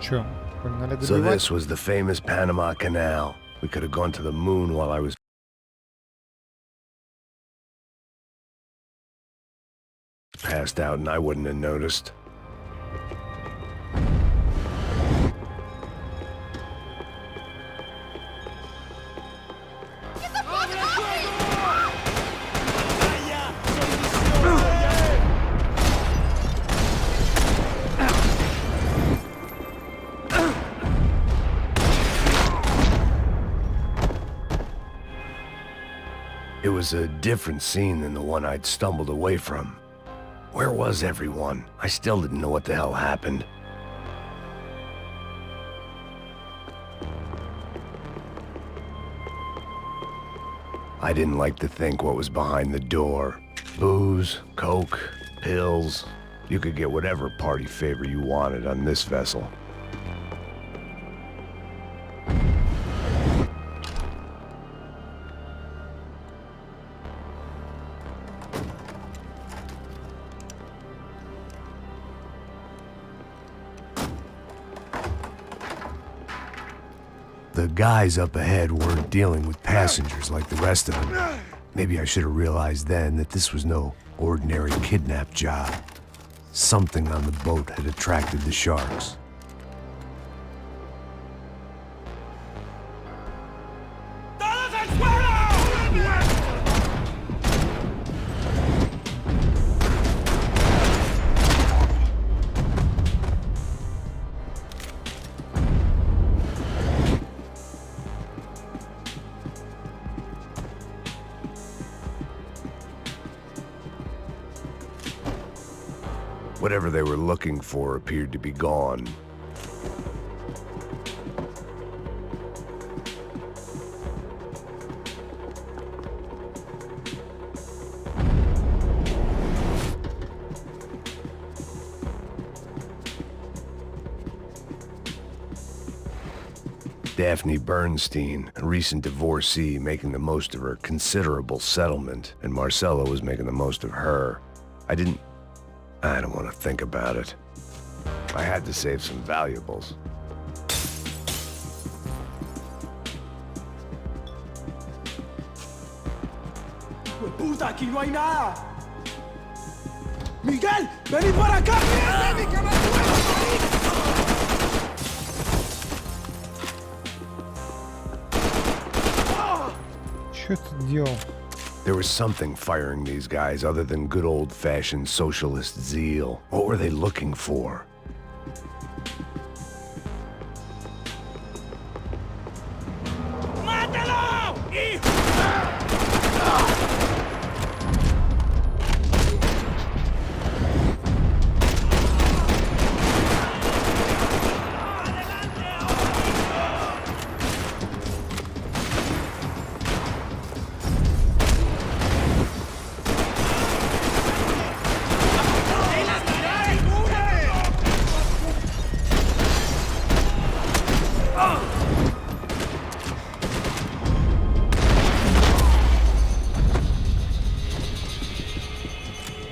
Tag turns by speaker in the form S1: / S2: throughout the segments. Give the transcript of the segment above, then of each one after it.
S1: Чё, погнали
S2: So
S1: добивать?
S2: this was the famous Panama Canal. We could have gone to the moon while I was passed out and I wouldn't have noticed. It was a different scene than the one I'd stumbled away from. Where was everyone? I still didn't know what the hell happened. I didn't like to think what was behind the door. Booze, coke, pills. You could get whatever party favor you wanted on this vessel. The guys up ahead weren't dealing with passengers like the rest of them. Maybe I should have realized then that this was no ordinary kidnap job. Something on the boat had attracted the sharks. Whatever they were looking for appeared to be gone. Daphne Bernstein, a recent divorcee, making the most of her considerable settlement, and Marcella was making the most of her. I don't want to think about it. I had to save some valuables.
S3: ¡Puta, aquí no hay nada! ¡Miguel, vení para acá! ¡Vení, que me
S1: Чё ты делал?
S2: There was something firing these guys other than good old-fashioned socialist zeal. What were they looking for?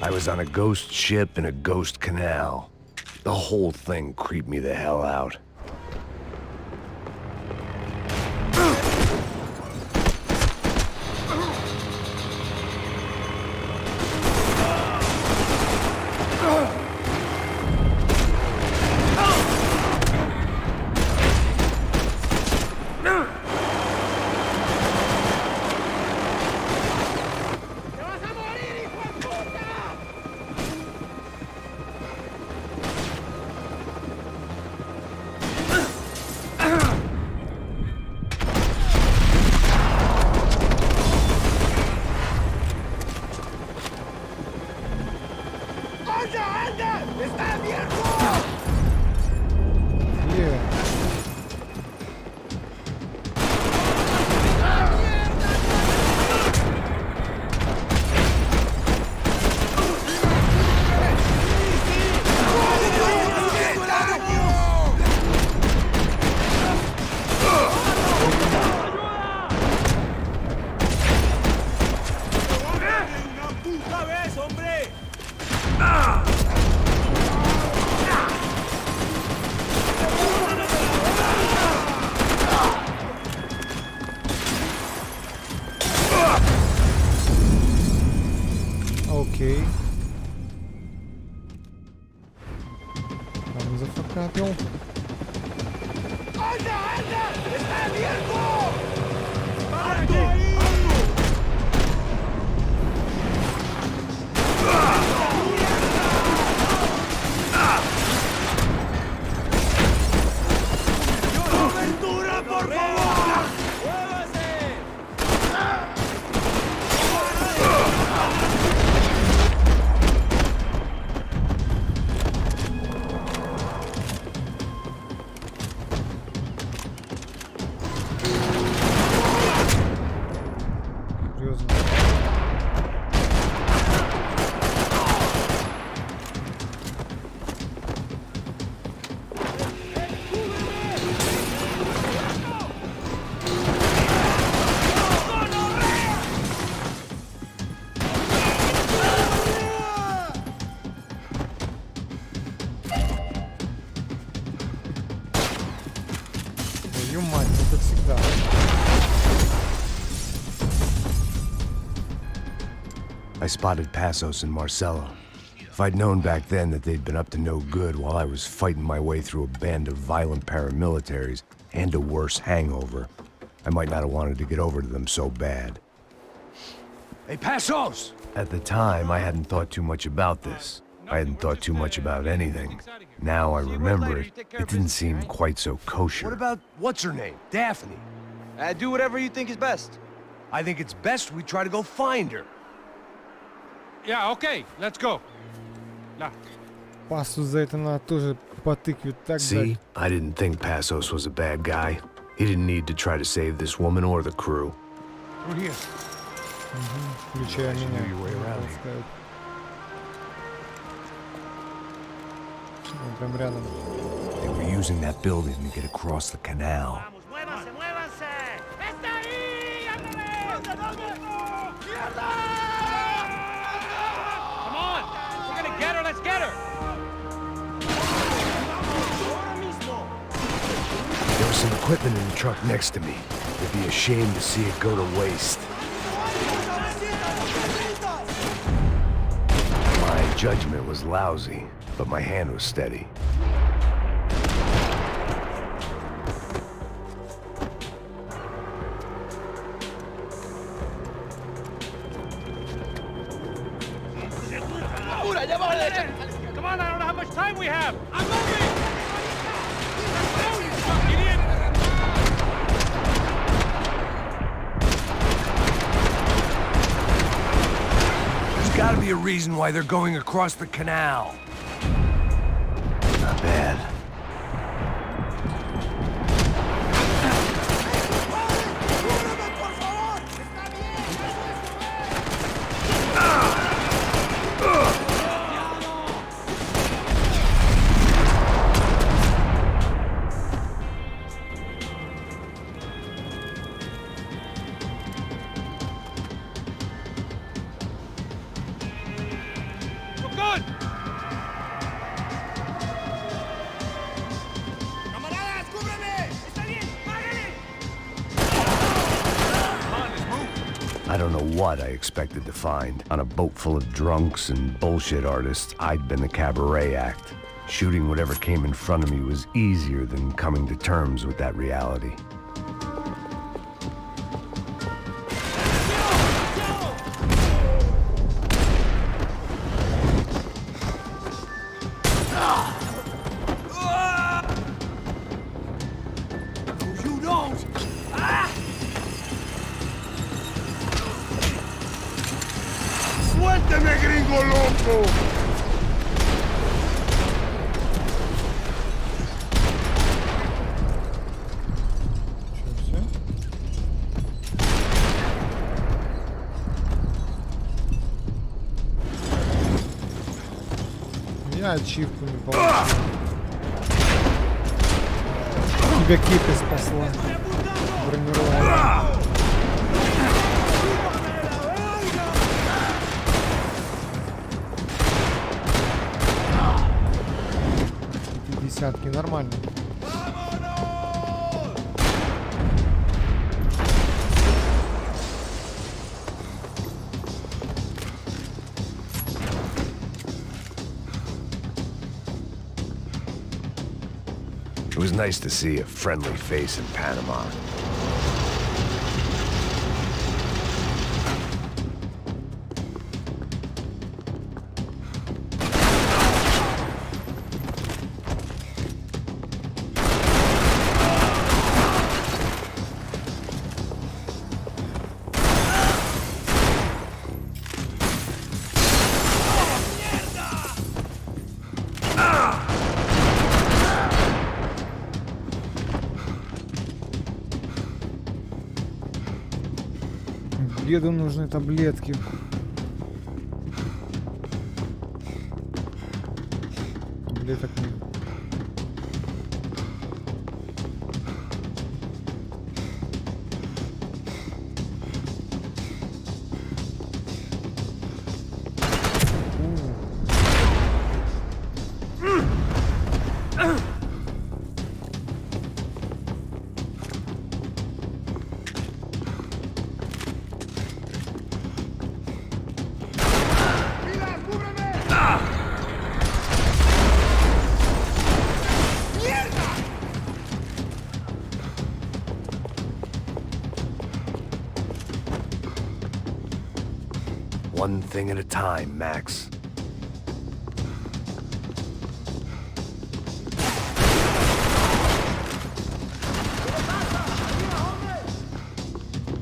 S2: I was on a ghost ship in a ghost canal. The whole thing creeped me the hell out.
S1: Нет. Серьезно. Твою мать, это всегда.
S2: I spotted Passos and Marcelo. If I'd known back then that they'd been up to no good while I was fighting my way through a band of violent paramilitaries and a worse hangover, I might not have wanted to get over to them so bad.
S4: Hey, Passos!
S2: At the time, I hadn't thought too much about this. I hadn't thought too much about anything. Now I remember it, it didn't seem quite so kosher.
S4: What about what's her name? Daphne.
S5: Do whatever you think is best.
S4: I think it's best we try to go find her.
S6: Yeah, okay, let's go.
S1: Пасу за это надо тоже по тыкве так
S2: See,
S1: дать.
S2: I didn't think Passos was a bad guy. He didn't need to try to save this woman or the crew.
S4: We're here.
S1: Включая меня.
S4: know your way around
S1: так сказать. Он прям рядом.
S2: They were using that building to get across the canal.
S7: ¡Muévanse, muévanse! ¡Está ahí! ¡Ándale!
S6: Come on, we're gonna get her, let's get her!
S2: There was some equipment in the truck next to me. It'd be a shame to see it go to waste. My judgment was lousy, but my hand was steady.
S6: Come on, I don't know how much time we have! I'm moving!
S4: There's gotta be a reason why they're going across the canal.
S2: Not bad.
S6: We're good!
S3: ¡Camaradas, cúbreme! ¡Está bien! ¡Págale!
S2: I don't know what I expected to find. On a boat full of drunks and bullshit artists, I'd been the cabaret act. Shooting whatever came in front of me was easier than coming to terms with that reality.
S3: You don't!
S4: ¡Suélteme, gringo loco!
S1: Что, все? Я ачивку не получил. Тебя Кика спасла. Бронированная. Десятки нормально.
S2: was nice to see a friendly face in Panama.
S1: Деду нужны таблетки. Таблеток нет.
S2: One thing at a time, Max.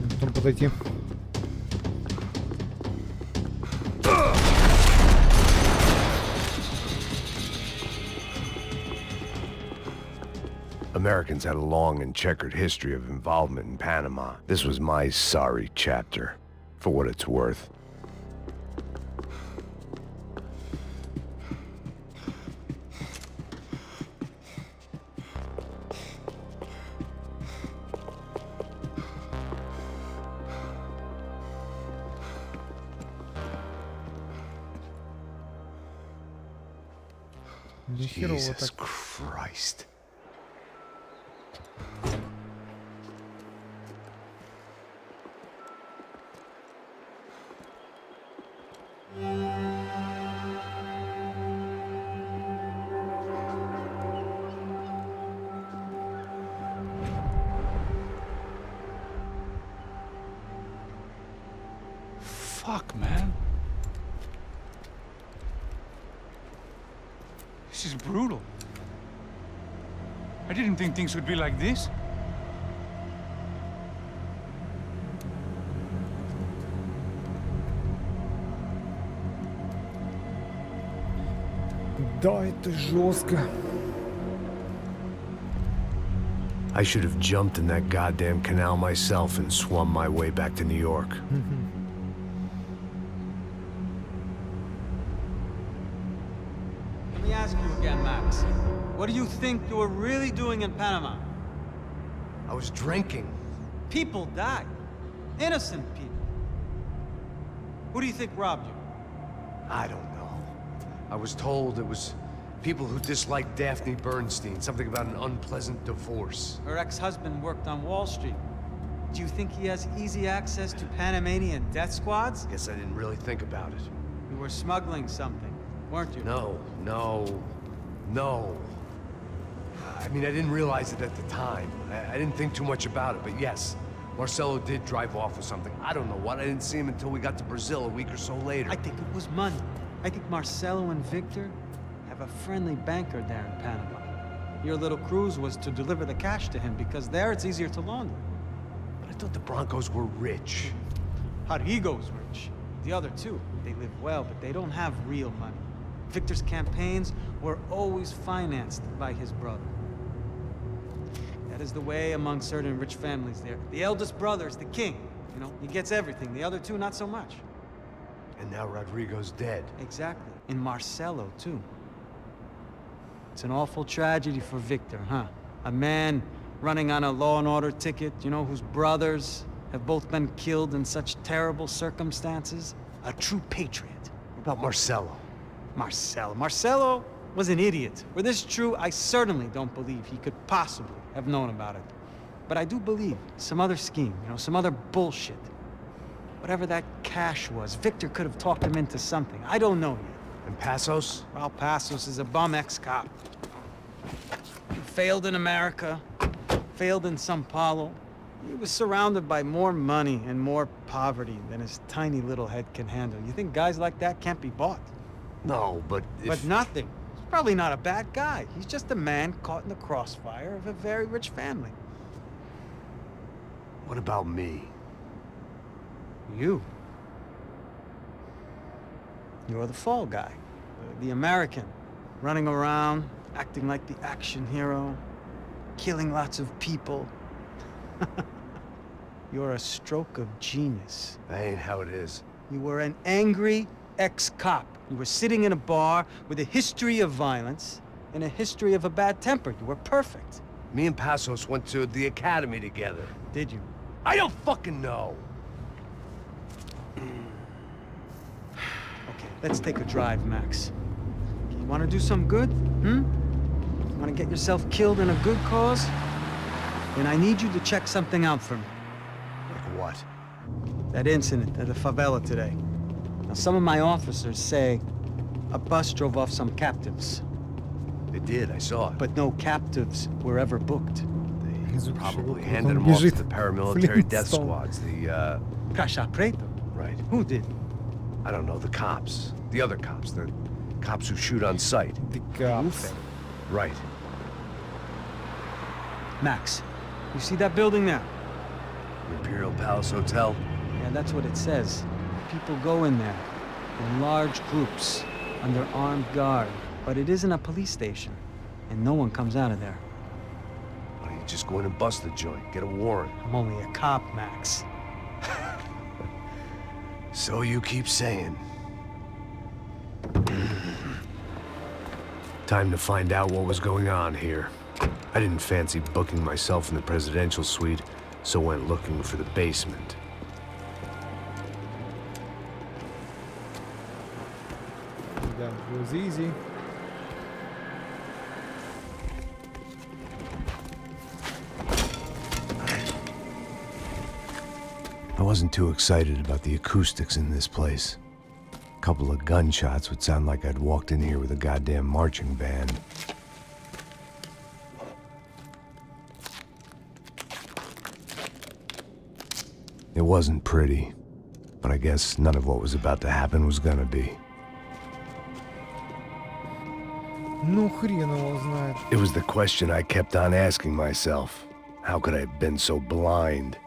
S1: Потом подойти.
S2: Americans had a long and checkered history of involvement in Panama. This was my sorry chapter, for what it's worth. Jesus Christ.
S6: Fuck, man. This is brutal. I didn't think things would be like this.
S1: Да, это жестко.
S2: I should have jumped in that goddamn canal myself and swum my way back to New York.
S8: Let me ask you again, Max. What do you think you were really doing in Panama?
S4: I was drinking.
S8: People died. Innocent people. Who do you think robbed you?
S4: I don't know. I was told it was people who disliked Daphne Bernstein, something about an unpleasant divorce.
S8: Her ex-husband worked on Wall Street. Do you think he has easy access to Panamanian death squads?
S4: Guess I didn't really think about it.
S8: You were smuggling something, weren't you?
S4: No. I mean, I didn't realize it at the time. I didn't think too much about it, but yes, Marcelo did drive off with something. I don't know what. I didn't see him until we got to Brazil a week or so later.
S8: I think it was money. I think Marcelo and Victor have a friendly banker there in Panama. Your little cruise was to deliver the cash to him because there it's easier to launder.
S4: But I thought the Broncos were rich.
S8: Rodrigo's rich. The other two, they live well, but they don't have real money. Victor's campaigns were always financed by his brother. That is the way among certain rich families there. The eldest brother is the king. You know, he gets everything. The other two, not so much.
S4: And now Rodrigo's dead.
S8: Exactly. And Marcelo, too. It's an awful tragedy for Victor, huh? A man running on a law and order ticket, you know, whose brothers have both been killed in such terrible circumstances. A true patriot.
S4: What about Marcelo?
S8: Marcelo was an idiot. Were this true, I certainly don't believe he could possibly have known about it. But I do believe some other scheme, you know, some other bullshit. Whatever that cash was, Victor could have talked him into something. I don't know yet.
S4: And Passos?
S8: Raul Passos is a bum ex-cop. failed in America, failed in Sao Paulo. He was surrounded by more money and more poverty than his tiny little head can handle. You think guys like that can't be bought?
S4: No, but if...
S8: But nothing. He's probably not a bad guy. He's just a man caught in the crossfire of a very rich family.
S4: What about me?
S8: You. You're the fall guy. The American. Running around, acting like the action hero. Killing lots of people. You're a stroke of genius.
S4: That ain't how it is.
S8: You were an angry ex-cop. You were sitting in a bar with a history of violence and a history of a bad temper. You were perfect.
S4: Me and Passos went to the academy together.
S8: Did you?
S4: I don't fucking know.
S8: Okay, let's take a drive, Max. You want to do some good? Want to get yourself killed in a good cause? Then I need you to check something out for me.
S4: Like what?
S8: That incident at the favela today. Now, some of my officers say a bus drove off some captives,
S4: They did, I saw it.
S8: but no captives were ever booked.
S4: They
S1: Из
S4: probably
S1: общего
S4: handed
S1: потом
S4: them off to
S1: бежит
S4: the paramilitary death
S1: Flintstone.
S4: squads. The,
S8: Crash preto.
S4: right.
S8: Who did?
S4: I don't know, the cops. The other cops. The cops who shoot on sight.
S1: The cops.
S4: Right.
S8: Max, you see that building there?
S4: Imperial Palace Hotel.
S8: Yeah, that's what it says. People go in there in large groups under armed guard, but it isn't a police station, and no one comes out of there.
S4: Why don't you just go in and bust the joint? Get a warrant.
S8: I'm only a cop, Max.
S4: So you keep saying. Time to find out what was going on here. I didn't fancy booking myself in the presidential suite, so went looking for the basement.
S1: That was easy.
S4: I wasn't too excited about the acoustics in this place. A couple of gunshots would sound like I'd walked in here with a goddamn marching band. It wasn't pretty, but I guess none of what was about to happen was gonna be.
S1: Ну хрен его знает.
S2: It was the question I kept on asking myself. How could I have been so blind?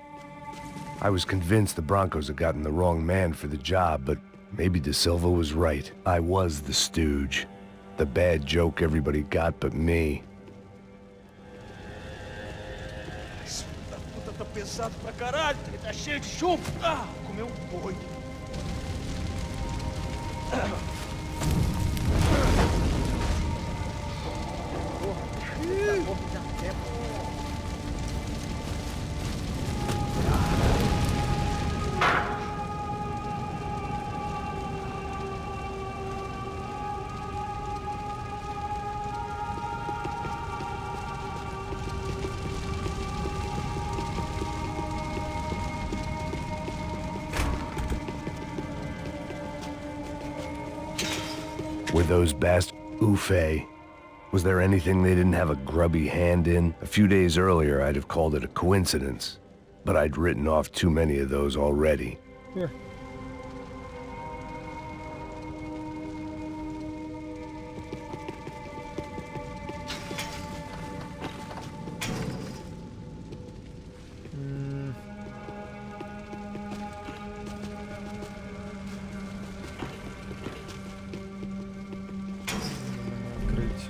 S2: I was convinced the Broncos had gotten the wrong man for the job, but maybe De Silva was right. I was the stooge. The bad joke everybody got but me.
S3: Da puta tá pesado pra caralho, ele tá cheio de chumbo. Ah, comeu boi.
S2: Were those bastards Ufe? Was there anything they didn't have a grubby hand in? A few days earlier, I'd have called it a coincidence, but I'd written off too many of those already.
S1: Here. Открыть.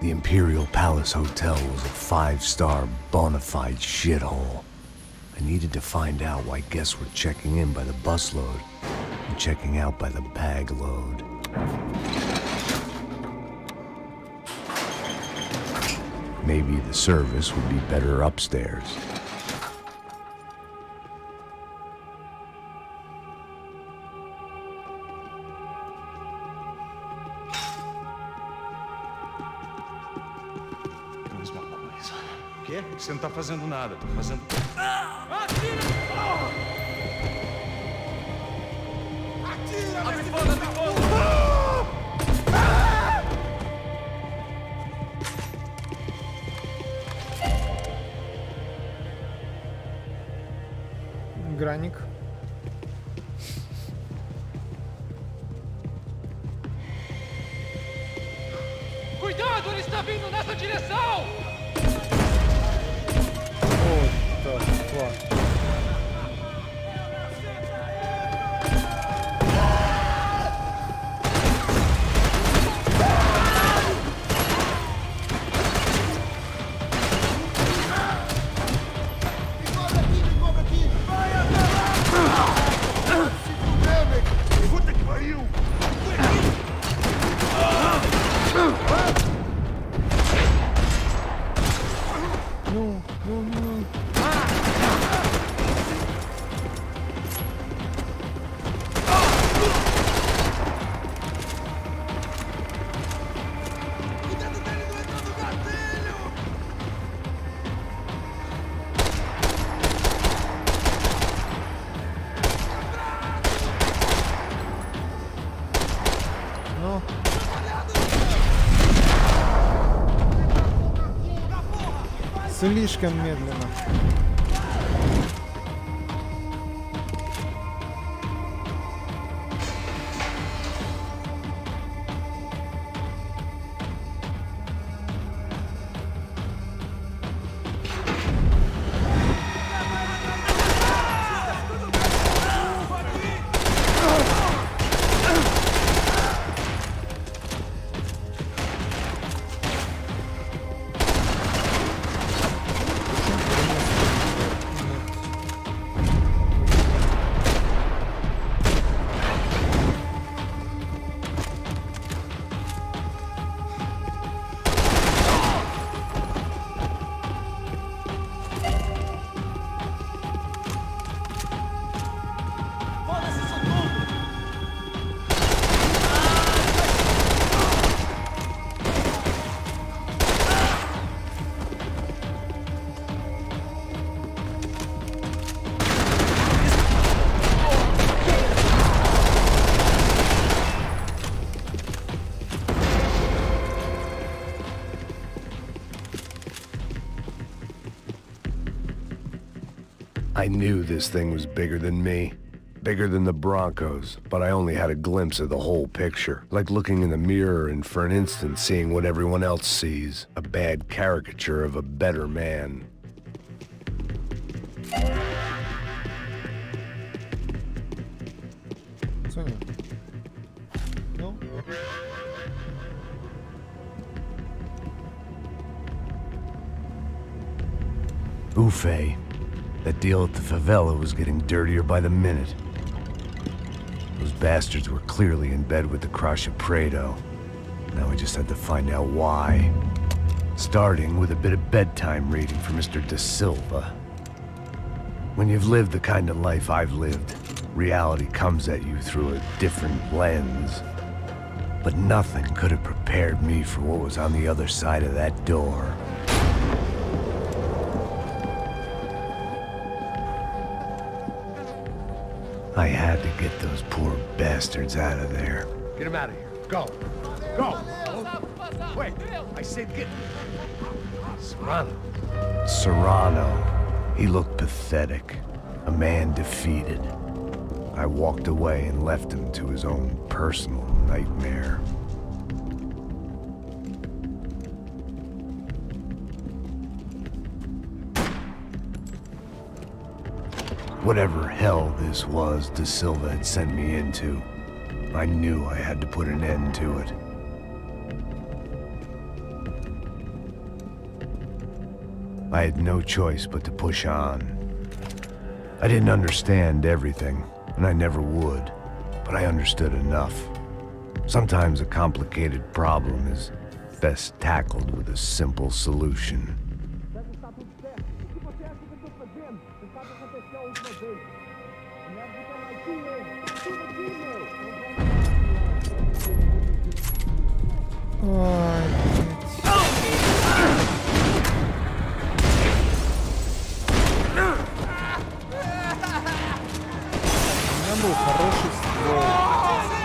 S4: The Imperial Palace Hotel was a five-star, bona fide shithole. I needed to find out why guests were checking in by the busload and checking out by the bag load. Maybe the service would be better upstairs.
S3: Mesma coisa. O quê? Você não tá fazendo nada, tô fazendo...
S1: Граник.
S6: Cuidado, ele está vindo nessa direção!
S1: What the fuck? Слишком медленно.
S2: I knew this thing was bigger than me. Bigger than the Broncos, but I only had a glimpse of the whole picture. Like looking in the mirror and for an instant seeing what everyone else sees. A bad caricature of a better man.
S1: Соня. Ну?
S4: Ufe. That deal at the favela was getting dirtier by the minute. Those bastards were clearly in bed with the Crusher Prado. Now we just had to find out why. Starting with a bit of bedtime reading for Mr. Da Silva. When you've lived the kind of life I've lived, reality comes at you through a different lens. But nothing could have prepared me for what was on the other side of that door. I had to get those poor bastards out of there.
S3: Get him out of here. Go. Go. Wait. I said get... Serrano.
S4: Serrano. He looked pathetic. A man defeated. I walked away and left him to his own personal nightmare. Whatever hell this was Da Silva had sent me into, I knew I had to put an end to it. I had no choice but to push on. I didn't understand everything, and I never would, but I understood enough. Sometimes a complicated problem is best tackled with a simple solution.
S1: Ой, у меня был хороший ствол.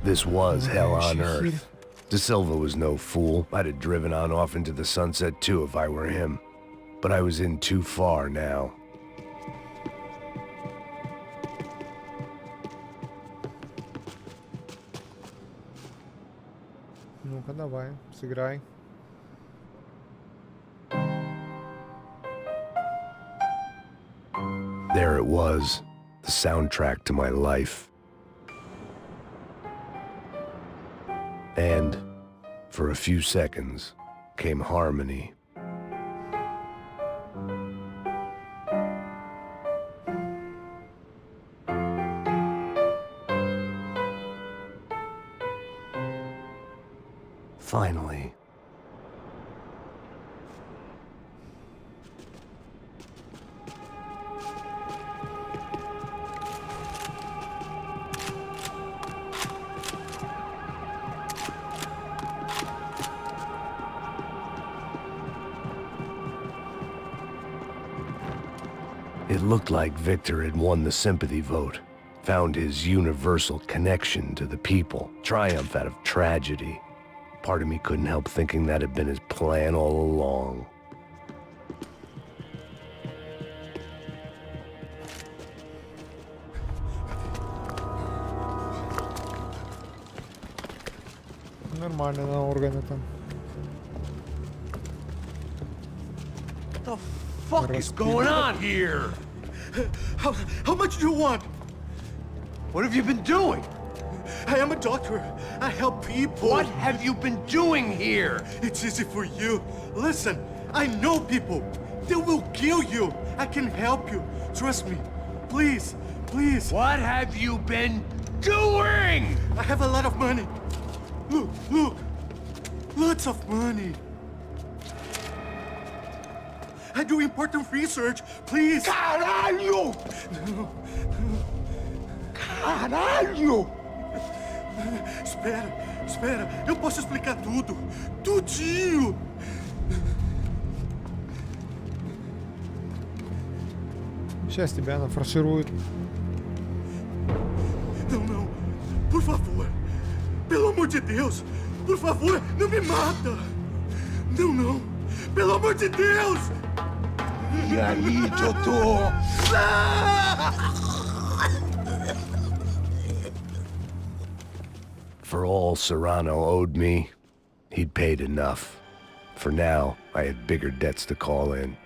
S2: This was hell on
S1: Настоящий
S2: earth. De Silva was no fool. I'd have driven on off into the sunset too if I were him. But I was in too far now.
S1: Ну-ка, давай, сыграй.
S2: There it was, the soundtrack to my life. And, for a few seconds, came harmony.
S4: Finally.
S2: It looked like Victor had won the sympathy vote, found his universal connection to the people, triumph out of tragedy. Part of me couldn't help thinking that had been his plan all along.
S1: Нормально на органы там.
S3: What the fuck is going on here?
S9: How much do you want?
S3: What have you been doing?
S9: I am a doctor. I help people.
S3: What have you been doing here?
S9: It's easy for you. Listen, I know people. They will kill you. I can help you. Trust me. Please, please.
S3: What have you been doing?
S9: I have a lot of money. Look, look. Lots of money. I do important research. Please.
S3: Caralho!
S9: No.
S3: Caralho!
S9: Espera, espera. Eu posso explicar tudo. Tudinho.
S1: Сейчас тебя нафаршируют.
S9: Não, não. Por favor. Pelo amor de Deus. Por favor, não me mata. Não, não. Pelo amor de Deus.
S3: E aí, Totó?
S2: For all Serrano owed me, he'd paid enough. For now, I had bigger debts to call in.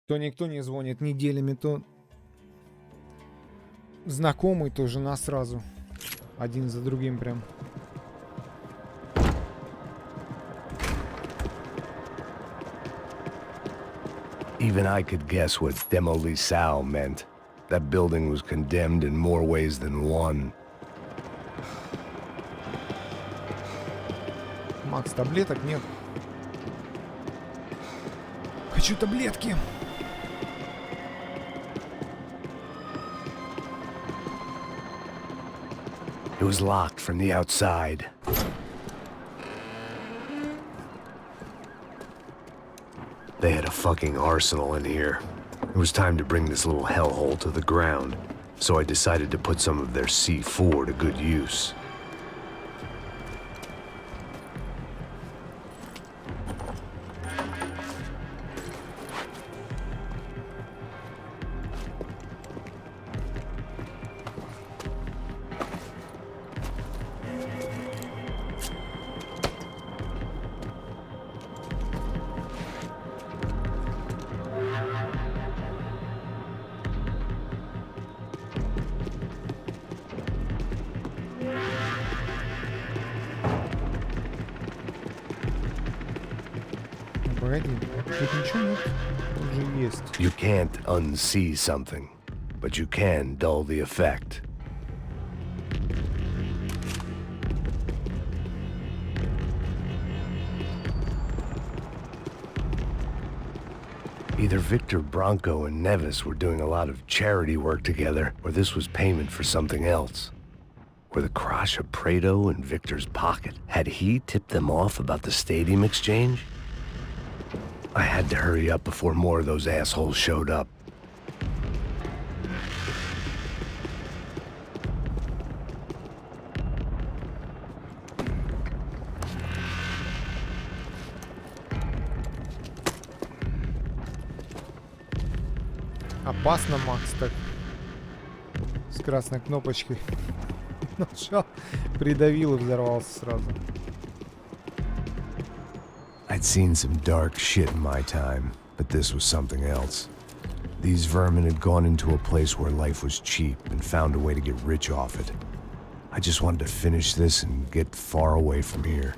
S1: То никто не звонит неделями, то знакомый, то жена сразу. Один за другим прям.
S2: Even I could guess what demolisal meant. That building was condemned in more ways than one.
S1: Макс, таблеток нет. Хочу таблетки.
S2: It was locked from the outside. They had a fucking arsenal in here. It was time to bring this little hellhole to the ground, so I decided to put some of their C4 to good use.
S1: Погоди, тут ничего нет. Тут же есть.
S2: You can't unsee something, but you can dull the effect. Either Victor Bronco and Nevis were doing a lot of charity work together, or this was payment for something else. Were the Crash of Prado in Victor's pocket? Had he tipped them off about the stadium exchange? I had to hurry up before more of those assholes showed up.
S1: Опасно, Макс, так. С красной кнопочкой. Нажал, придавил и взорвался сразу.
S4: I'd seen some dark shit in my time, but this was something else. These vermin had gone into a place where life was cheap and found a way to get rich off it. I just wanted to finish this and get far away from here.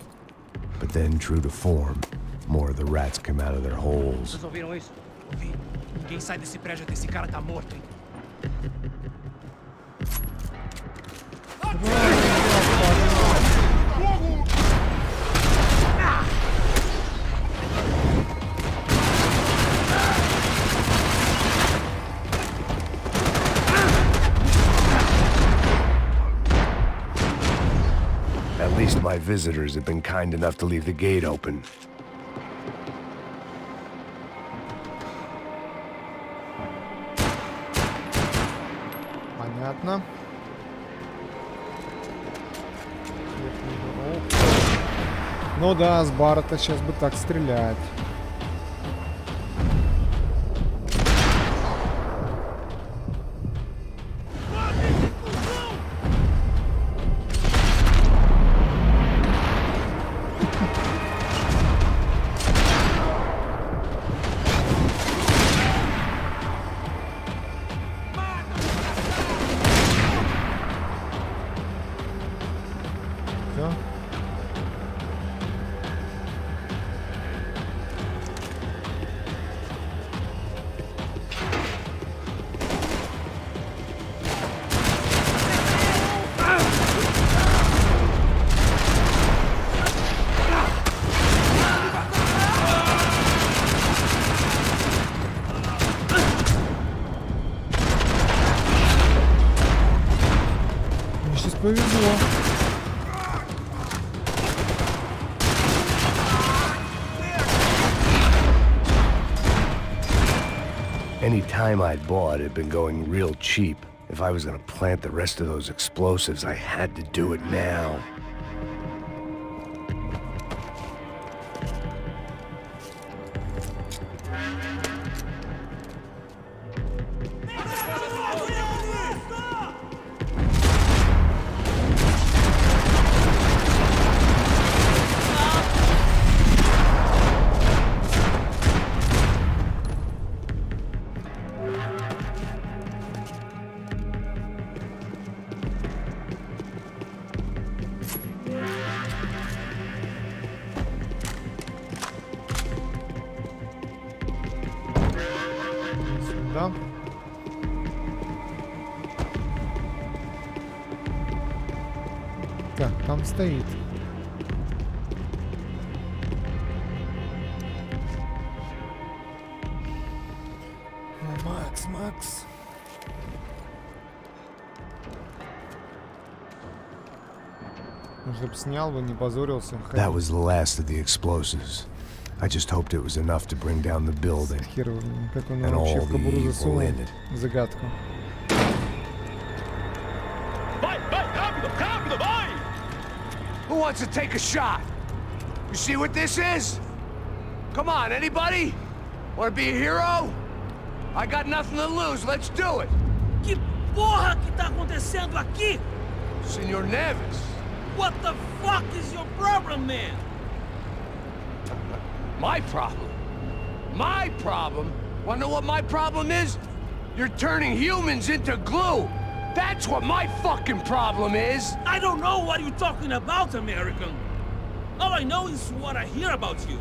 S4: But then, true to form, more of the rats came out of their holes.
S7: Vocês ouviram isso? Ouvi. Ninguém sai desse prédio até esse cara tá morto, hein?
S2: At least my visitors have been kind enough to leave the gate open.
S1: Понятно. Ну да, с бара-то сейчас бы так стрелять. Повезло.
S2: Any time I'd bought had been going real cheap. If I was gonna plant the rest of those explosives, I had to do it now.
S1: Да. Так, там стоит. Макс. Чтоб снял бы, не позорился.
S4: That was the last of the explosives. I just hoped it was enough to bring down the building.
S1: Хер, как он
S4: And
S1: вообще
S4: all
S1: в
S4: the
S1: кобуру
S4: evil
S1: засунул.
S4: in it.
S1: Загадку.
S3: Who wants to take a shot? You see what this is? Come on, anybody? Want to be a hero? I got nothing to lose. Let's do it.
S6: Que porra que tá acontecendo aqui?
S3: Senor Neves.
S6: What the fuck is your problem, man?
S3: My problem? My problem? Wanna know what my problem is? You're turning humans into glue. That's what my fucking problem is.
S6: I don't know what you're talking about, American. All I know is what I hear about you.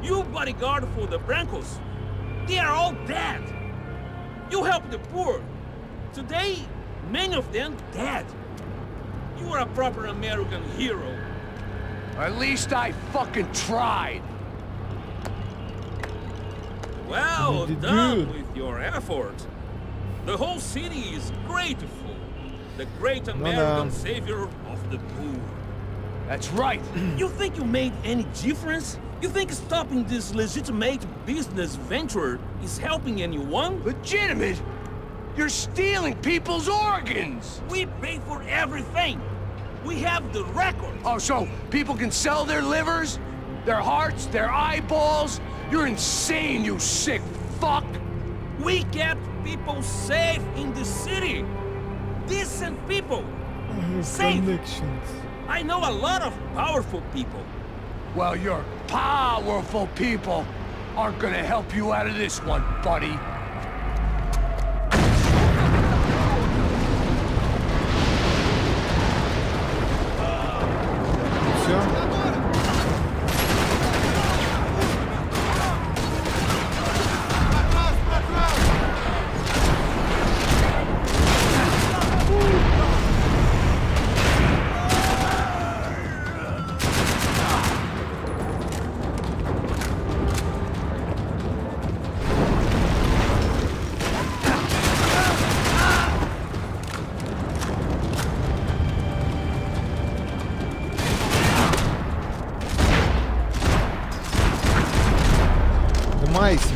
S6: You bodyguard for the Brancos. They are all dead. You help the poor. Today, many of them dead. You are a proper American hero.
S3: At least I fucking tried.
S6: Well
S1: You did
S6: done
S1: good.
S6: with your effort. The whole city is grateful. The great American savior of the poor.
S3: That's right.
S6: You think you made any difference? You think stopping this legitimate business venture is helping anyone?
S3: Legitimate? You're stealing people's organs!
S6: We pay for everything. We have the record.
S3: Oh, so people can sell their livers? Their hearts? Their eyeballs? You're insane, you sick fuck!
S6: We kept people safe in the city. Decent people. Safe.
S1: Connections.
S6: I know a lot of powerful people.
S3: Well, your powerful people aren't gonna help you out of this one, buddy.
S1: Все. Майся.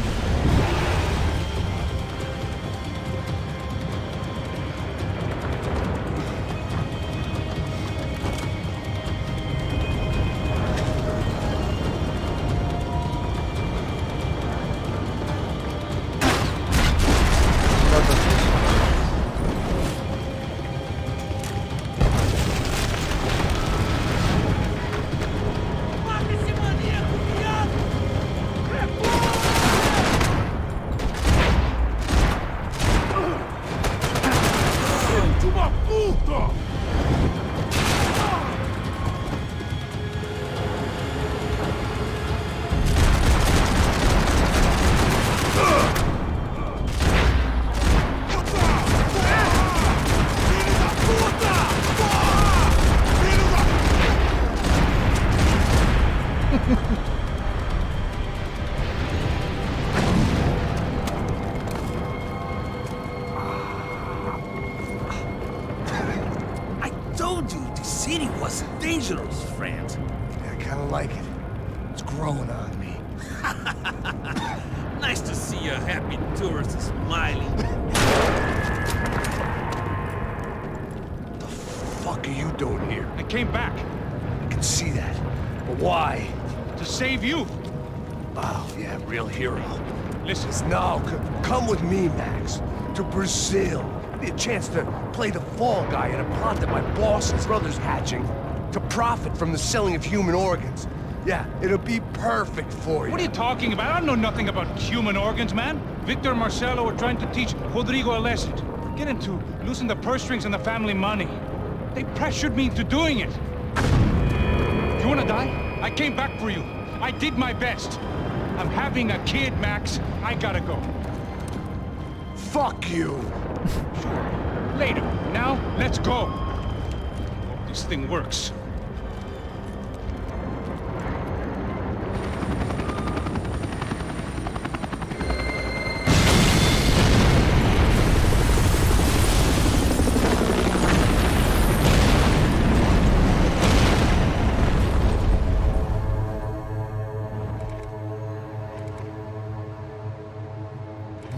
S6: Mata esse maníaco, viado!
S9: De uma puta!
S6: I told you the city was dangerous, friend.
S3: I kinda like it. It's growing on me.
S6: Nice to see a happy tourist smiling.
S3: What the fuck are you doing here?
S6: I came back
S3: I can see that. But why?
S6: to save you.
S3: Oh, yeah, real hero.
S6: Listen,
S3: No, come with me, Max. To Brazil. Be a chance to play the fall guy in a plot that my boss's brother's hatching. To profit from the selling of human organs. Yeah, it'll be perfect for you.
S10: What are you talking about? I know nothing about human organs, man. Victor and Marcelo were trying to teach Rodrigo a lesson. Get him to loosen the purse strings and the family money. They pressured me into doing it. You wanna die? I came back for you. I did my best. I'm having a kid, Max. I gotta go.
S3: Fuck you!
S10: Later. Now, let's go. Hope this thing works.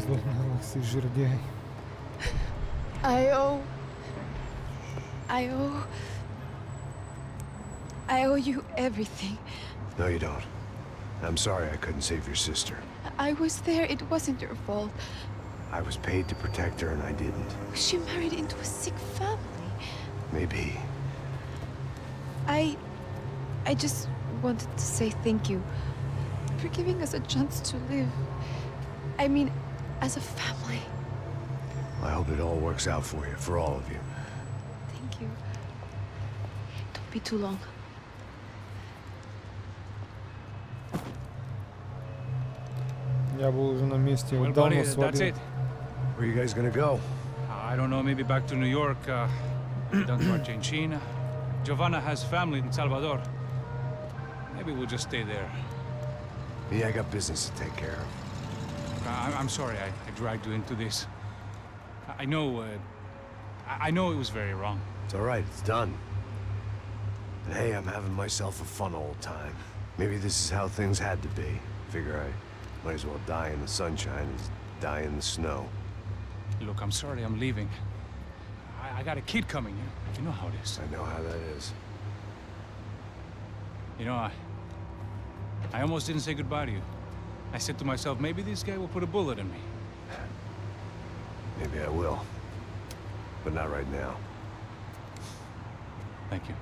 S1: Злобный жердяй.
S11: I owe you everything.
S2: No, you don't. I'm sorry I couldn't save your sister.
S11: I was there, it wasn't your fault.
S2: I was paid to protect her and I didn't.
S11: She married into a sick family.
S2: Maybe.
S11: I just wanted to say thank you for giving us a chance to live. I mean, as a family.
S2: I hope it all works out for you, for all of you.
S11: Thank you. Don't be too long.
S1: Я был уже на месте,
S10: Well,
S1: вот давно
S10: buddy, that's
S1: свалил.
S10: it.
S2: Where are you guys gonna go?
S10: I don't know, maybe back to New York, down to Argentina. Giovanna has family in Salvador. Maybe we'll just stay there.
S2: Yeah, I got business to take care of.
S10: I'm sorry I dragged you into this. I know, I know it was very wrong.
S2: It's all right, it's done. And hey, I'm having myself a fun old time. Maybe this is how things had to be. Figure I might as well die in the sunshine as die in the snow.
S10: Look, I'm sorry I'm leaving. I got a kid coming, you know how it is.
S2: I know how that is.
S10: You know, I almost didn't say goodbye to you. I said to myself, maybe this guy will put a bullet in me.
S2: Maybe I will. But not right now.
S10: Thank you.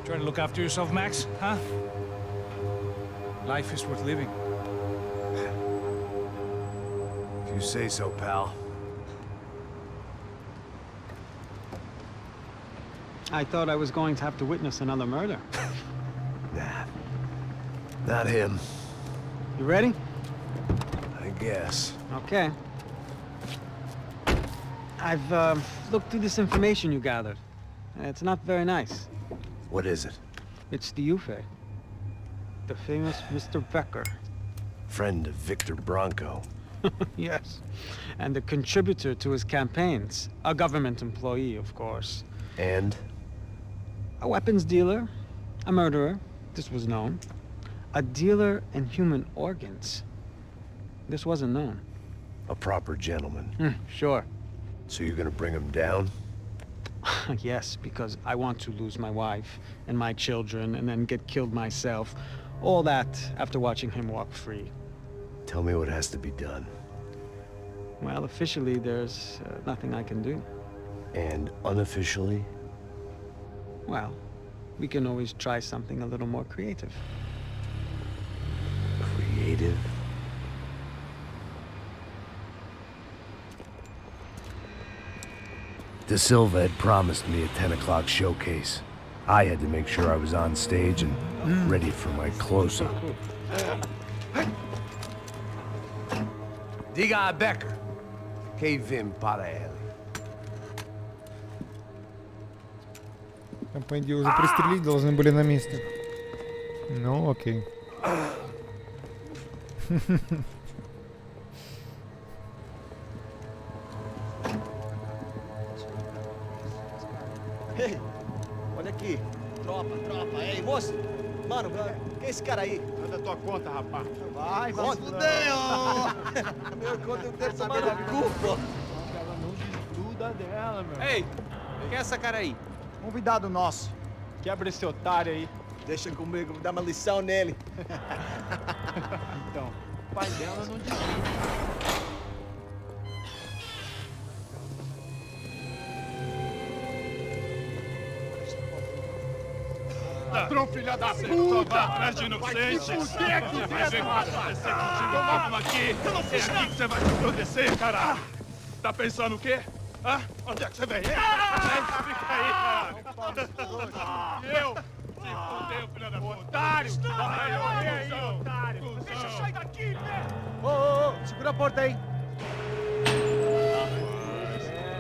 S10: Try to look after yourself, Max, huh? Life is worth living.
S2: If you say so, pal.
S8: I thought I was going to have to witness another murder.
S2: Nah. Not him.
S8: You ready?
S2: I guess.
S8: Okay. I've looked through this information you gathered. It's not very nice.
S2: What is it?
S8: It's the Ufe. The famous Mr. Becker.
S2: Friend of Victor Bronco.
S8: Yes. And the contributor to his campaigns. A government employee, of course.
S2: And?
S8: A weapons dealer. A murderer. This was known. A dealer in human organs. This wasn't known.
S2: A proper gentleman.
S8: Sure.
S2: So you're gonna bring him down?
S8: Yes, because I want to lose my wife and my children and then get killed myself. All that after watching him walk free.
S2: Tell me what has to be done.
S8: Well, officially, there's nothing I can do.
S2: And unofficially?
S8: Well, we can always try something a little more creative.
S2: Creative? De Silva had promised me a 10 o'clock showcase. I had to make sure I was on stage and ready for my close-up.
S3: Diga a Becker. KEKW para ele.
S1: Там, по идее, уже пристрелить должны были на месте. Ну, окей.
S5: Ei, olha aqui. Tropa. Ei, moço. Mano, quem é esse cara aí?
S9: Manda tua conta, rapaz.
S5: Vai fudeu! Meu, conta eu quero saber da culpa.
S9: Ela não desgruda dela, meu.
S5: Ei, quem é essa cara aí?
S9: Convidado nosso. Quebra esse otário aí.
S5: Deixa comigo, vou dar uma lição nele.
S9: Então, o pai dela não desgruda.
S12: Ladrão, filha da puta! Vai atrás de inocentes! Vai ver o que vai acontecer contigo mesmo aqui! É aqui que você vai se proteger, cara! Tá pensando o quê? Hã? Onde é que você vem? Fica aí, cara! Eu? Se fudeu, filha da puta! Otário! Vai morrer aí, otário! Deixa eu
S5: Abre a porta aí.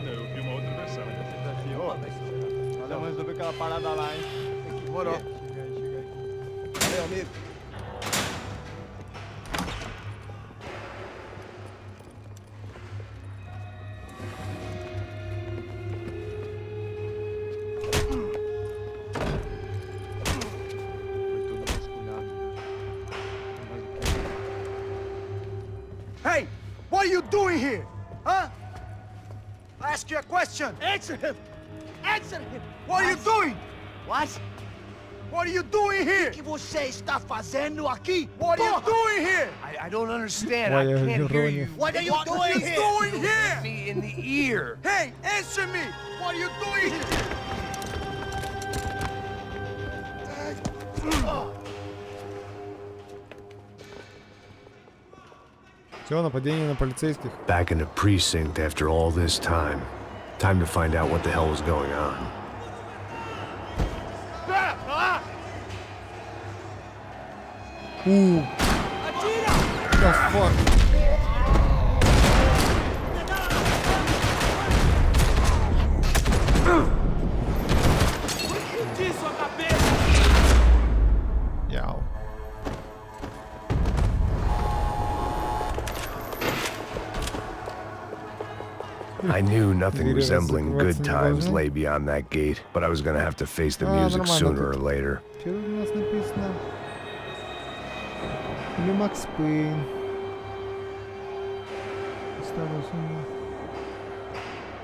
S12: Eu vi uma outra versão.
S5: Valeu, mas resolveu aquela parada lá, hein? Demorou. Chega aí. Valeu, amigo.
S9: Hey, what are you doing here? Huh? I ask you a question.
S5: Answer him! Answer him!
S9: What are you doing?
S5: What?
S9: What are you doing here?
S5: O que você está fazendo aqui?
S9: What are you doing here?
S3: I don't understand.
S1: Why
S3: I
S1: are
S3: can't
S1: you
S3: hear
S1: running?
S3: you.
S5: What are you
S9: What
S5: doing
S9: are you
S5: here?
S9: doing here?
S3: Me in the ear.
S9: Hey, answer me. What are you doing here?
S1: Все, нападение на полицейских.
S4: Back in the precinct after all this time. Time to find out what the hell was going on.
S1: The fuck? Яу.
S2: I knew nothing
S1: Двери
S2: resembling
S1: закрываться
S2: good
S1: не
S2: times
S1: должны.
S2: lay beyond that gate, but I was gonna have to face the
S1: А,
S2: music
S1: нормально,
S2: sooner or
S1: тут
S2: later.
S1: Первый у нас написано. Или Макс Пейн. Старую сумму.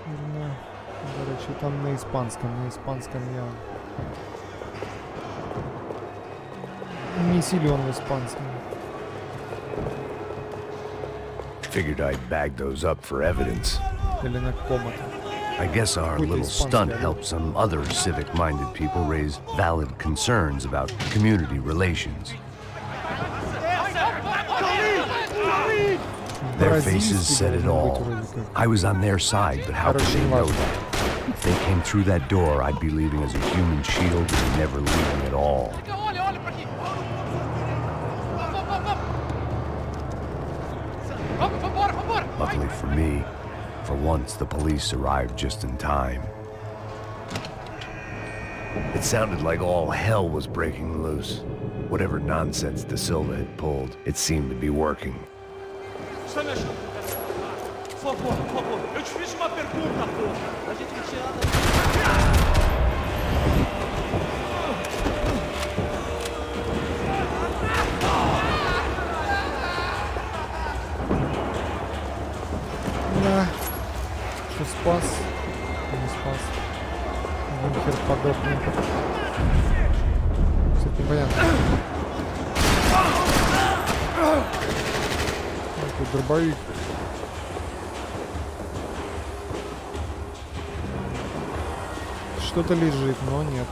S1: Нужно. Короче, там на испанском я не силен в испанском.
S2: Figured I'd bag those up for evidence.
S1: Или на каком-то.
S4: I guess our
S1: Какой-то
S4: little
S1: испанский,
S4: stunt
S1: да?
S4: helped some other civic-minded people raise valid concerns about community relations. Their faces said it all. I was on their side, but how could they know that? If they came through that door, I'd be leaving as a human shield and never leaving at all. Luckily for me, for once the police arrived just in time.
S2: It sounded like all hell was breaking loose. Whatever nonsense De Silva had pulled, it seemed to be working.
S6: Está me achando? Por favor. Eu te fiz uma pergunta, porra.
S5: A gente não tinha nada.
S1: Да. Что спас? Не спас. Хер подохнет. Все непонятно. Тут дробовик. Что-то лежит, но нет.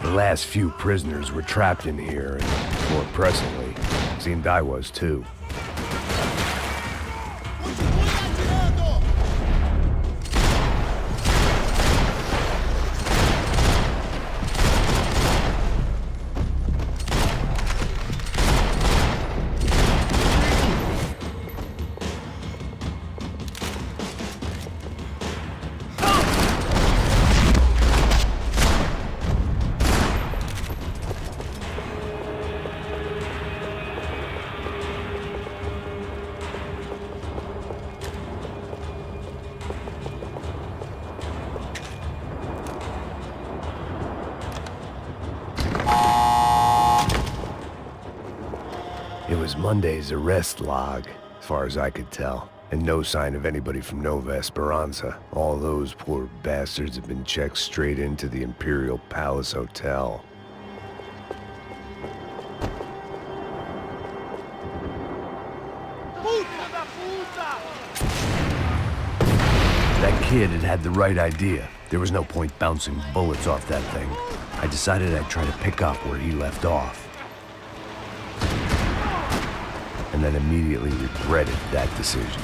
S2: The last few prisoners were trapped in here, and more pressingly, it seemed I was too. It was Monday's arrest log, as far as I could tell, and no sign of anybody from Nova Esperanza. All those poor bastards had been checked straight into the Imperial Palace Hotel. That kid had the right idea.
S4: There was no point bouncing bullets off that thing. I decided I'd try to pick up where he left off. And then immediately regretted that decision.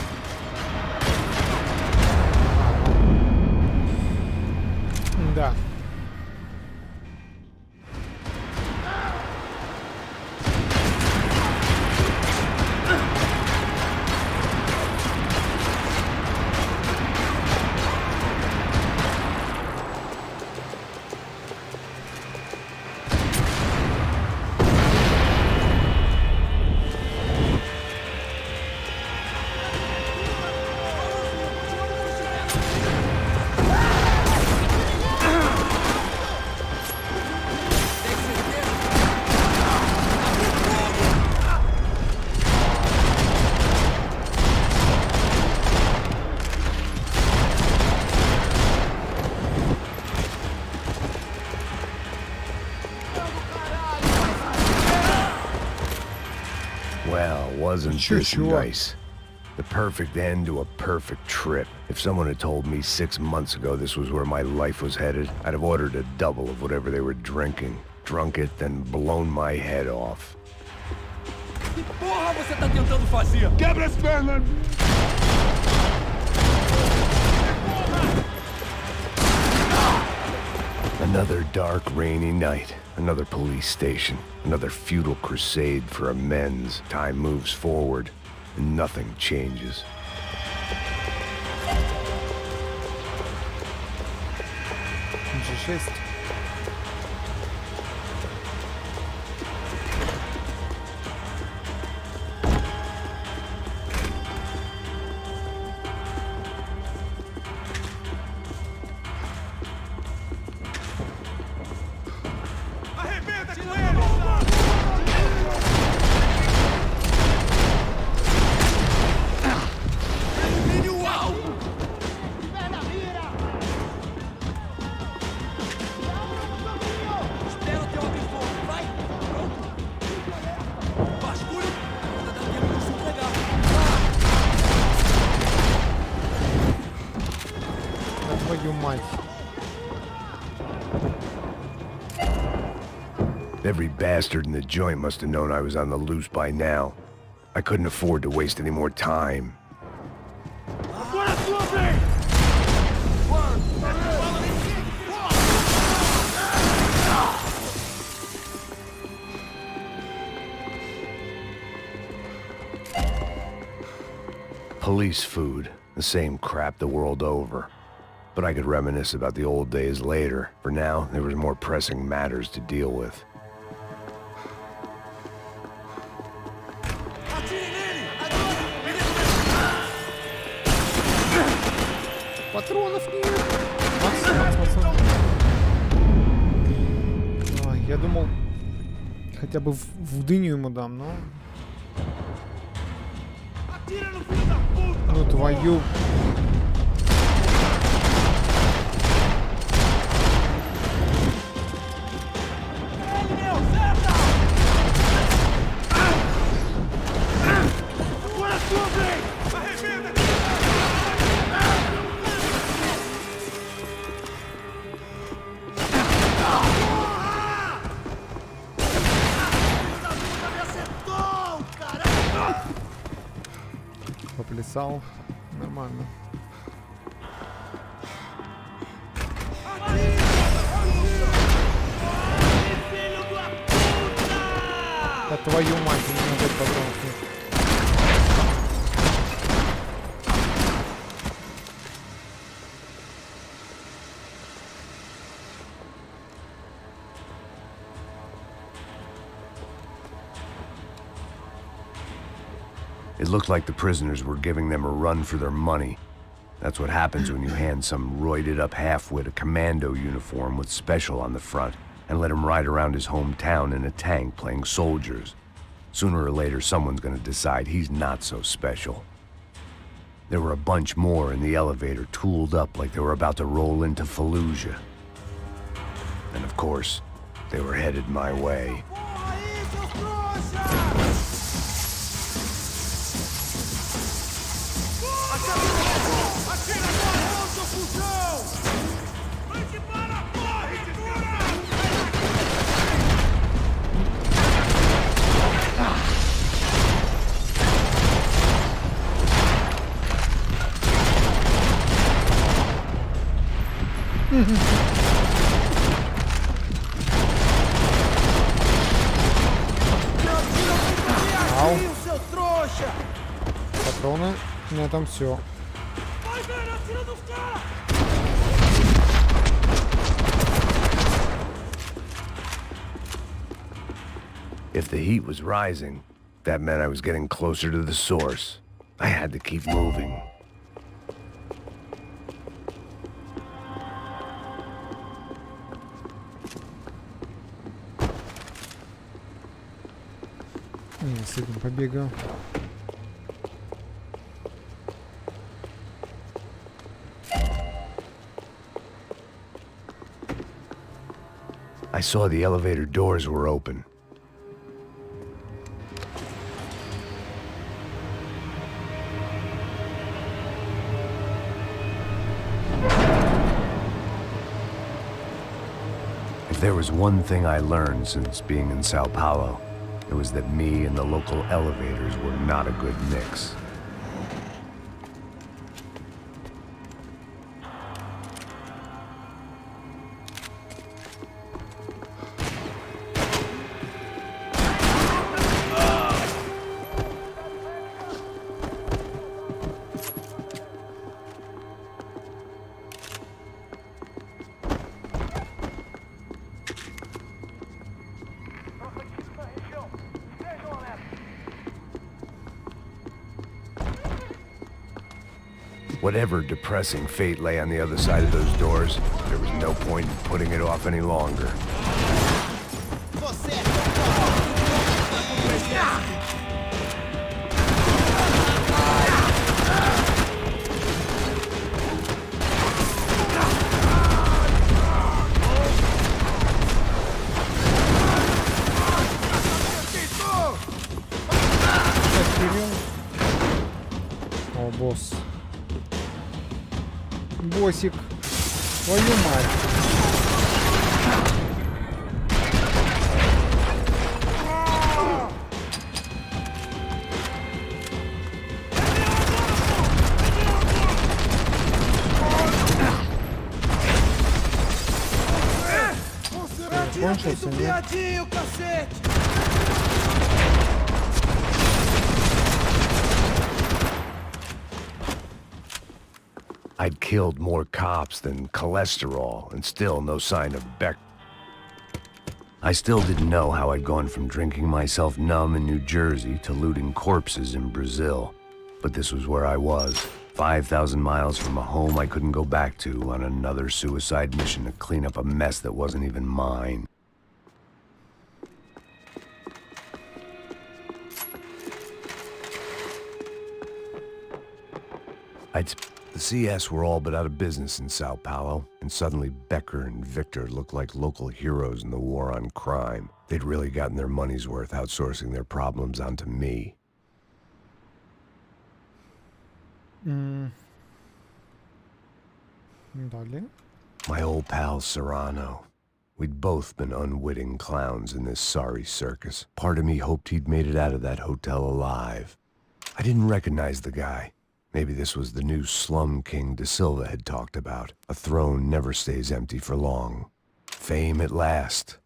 S1: Да.
S2: Wasn't this nice? The perfect end to a perfect trip. If someone had told me 6 months ago this was where my life was headed, I'd have ordered a double of whatever they were drinking, drunk it, then blown my head off.
S6: Que porra você tá tentando fazer?
S12: Quebra as pernas!
S2: Another dark, rainy night. Another police station. Another futile crusade for amends. Time moves forward, and nothing changes.
S1: G6.
S2: Every bastard in the joint must have known I was on the loose by now. I couldn't afford to waste any more time. Police food, the same crap the world over. But I could reminisce about the old days later. For now, there was more pressing matters to deal with.
S1: Патронов нет. Ой, я думал, хотя бы в дыню ему дам, но... Ну твою... Поплясал. Нормально. Да твою мать, у меня опять патронов нет.
S2: It looked like the prisoners were giving them a run for their money. That's what happens when you hand some roided-up halfwit a commando uniform with special on the front and let him ride around his hometown in a tank playing soldiers. Sooner or later, someone's gonna decide he's not so special. There were a bunch more in the elevator, tooled up like they were about to roll into Fallujah. And of course, they were headed my way.
S1: Ау. Патроны. На этом все.
S2: If the heat was rising, that meant I was getting closer to the source. I had to keep moving.
S1: С этим побегал.
S2: I saw the elevator doors were open. If there was one thing I learned since being in Sao Paulo, it was that me and the local elevators were not a good mix. Whatever depressing fate lay on the other side of those doors, there was no point in putting it off any longer.
S1: О, босс. Босик. Твою мать. Кончился, нет?
S2: I'd killed more cops than cholesterol, and still no sign of Beck. I still didn't know how I'd gone from drinking myself numb in New Jersey to looting corpses in Brazil. But this was where I was, 5,000 miles from a home I couldn't go back to, on another suicide mission to clean up a mess that wasn't even mine. The CS were all but out of business in Sao Paulo, and suddenly Becker and Victor looked like local heroes in the war on crime. They'd really gotten their money's worth outsourcing their problems onto me. My old pal Serrano. We'd both been unwitting clowns in this sorry circus. Part of me hoped he'd made it out of that hotel alive. I didn't recognize the guy. Maybe this was the new slum king De Silva had talked about. A throne never stays empty for long. Fame at last.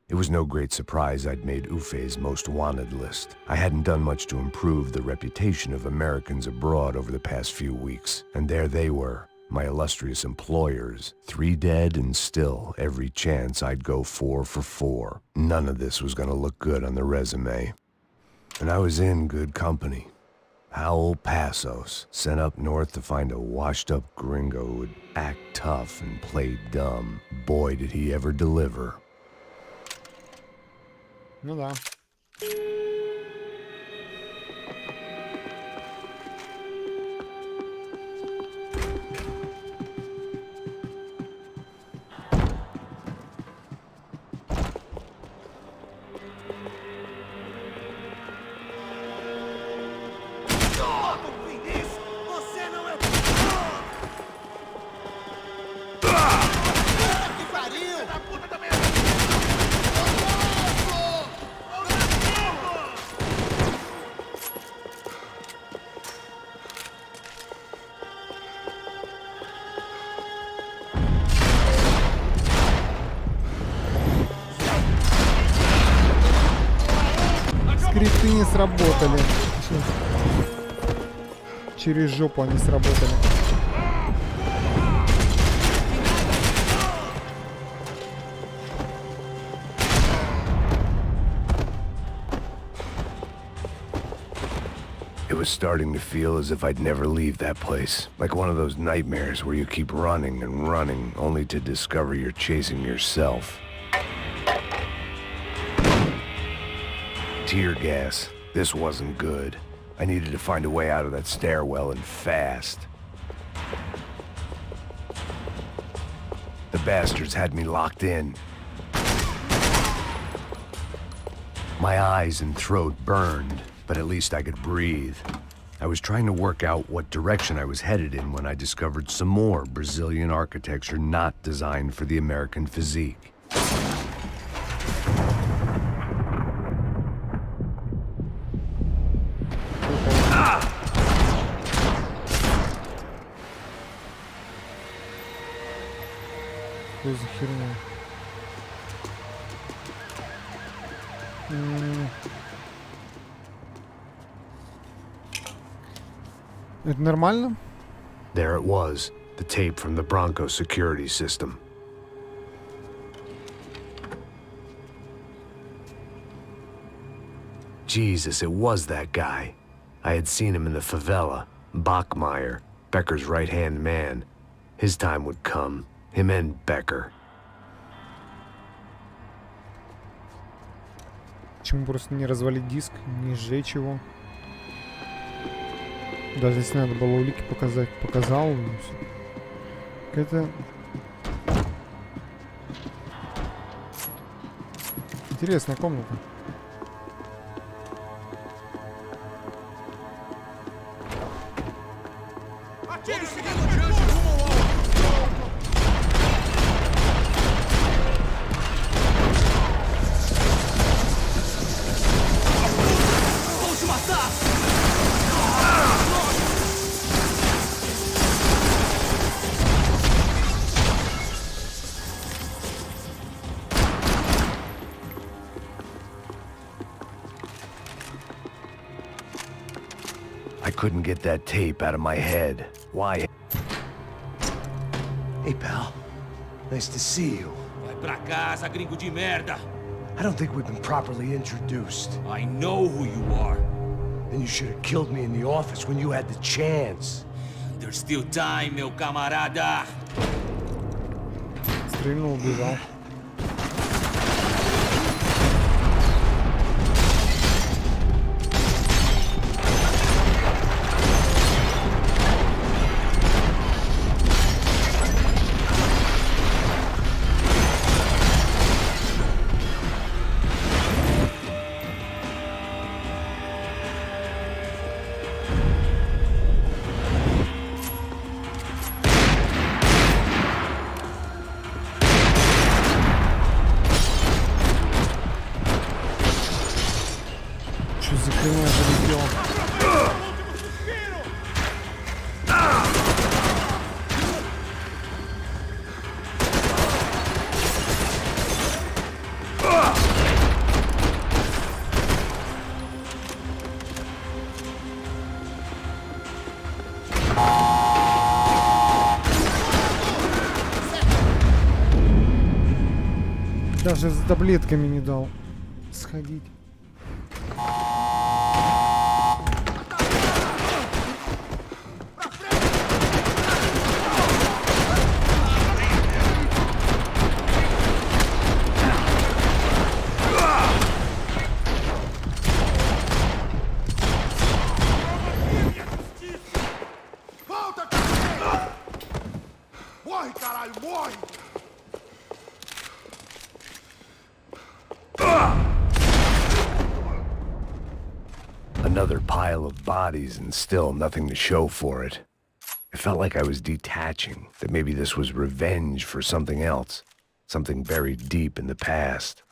S2: It was no great surprise I'd made Ufe's most wanted list. I hadn't done much to improve the reputation of Americans abroad over the past few weeks. And there they were, my illustrious employers. 3 dead and still, every chance I'd go 4 for 4. None of this was gonna look good on the resume. And I was in good company. Howell Passos, sent up north to find a washed-up gringo who would act tough and play dumb. Boy, did he ever deliver.
S1: Ну да. не сработали. Через жопу они сработали.
S2: It was starting to feel as if I'd never leave that place. Like one of those nightmares where you keep running and running, only to discover you're chasing yourself. Tear gas. This wasn't good. I needed to find a way out of that stairwell and fast. The bastards had me locked in. My eyes and throat burned, but at least I could breathe. I was trying to work out what direction I was headed in when I discovered some more Brazilian architecture not designed for the American physique.
S1: Что за херня? Это нормально?
S2: There it was, the tape from the Bronco security system. Jesus, it was that guy. I had seen him in the favela. Bachmeyer, Becker's right-hand man. His time would come. Him and Becker.
S1: Почему просто не развалить диск, не сжечь его? Даже если надо было улики показать, показал. Какая-то интересная комната.
S2: I couldn't get that tape out of my head. Why?
S3: Hey, pal. Nice to see you.
S6: Vai pra casa, gringo de merda.
S3: I don't think we've been properly introduced.
S6: I know who you are.
S3: Then you should have killed me in the office when you had the chance.
S6: There's still time, meu camarada.
S1: Стрельнул, убежал. Даже с таблетками не дал сходить.
S9: Morre, caralho, morre!
S2: Another pile of bodies and still nothing to show for it. It felt like I was detaching, that maybe this was revenge for something else, something buried deep in the past.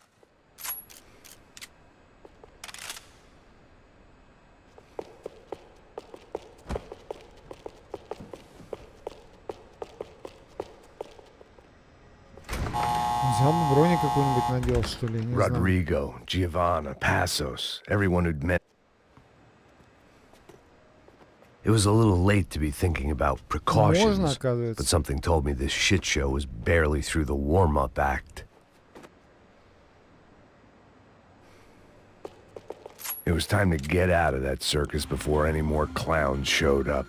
S1: Взял бы броник какой-нибудь надел, что ли, не знаю.
S2: Rodrigo, Giovanna, Passos, everyone who'd met. It was a little late to be thinking about precautions,
S1: Можно, оказывается.
S2: but something told me this shit show was barely through the warm-up act. It was time to get out of that circus before any more clowns showed up.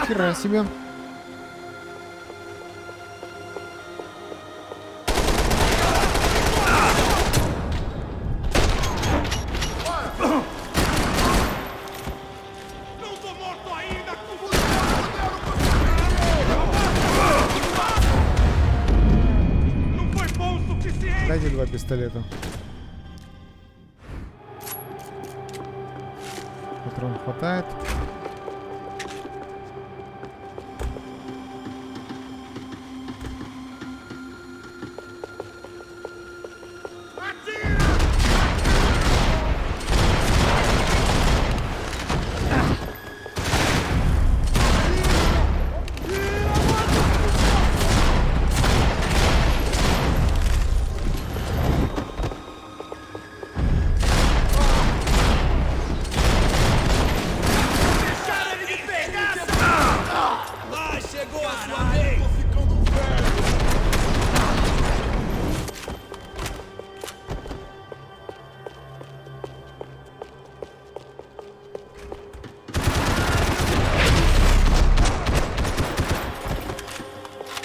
S1: Хера себе. Дайте 2 пистолета. Патрон хватает.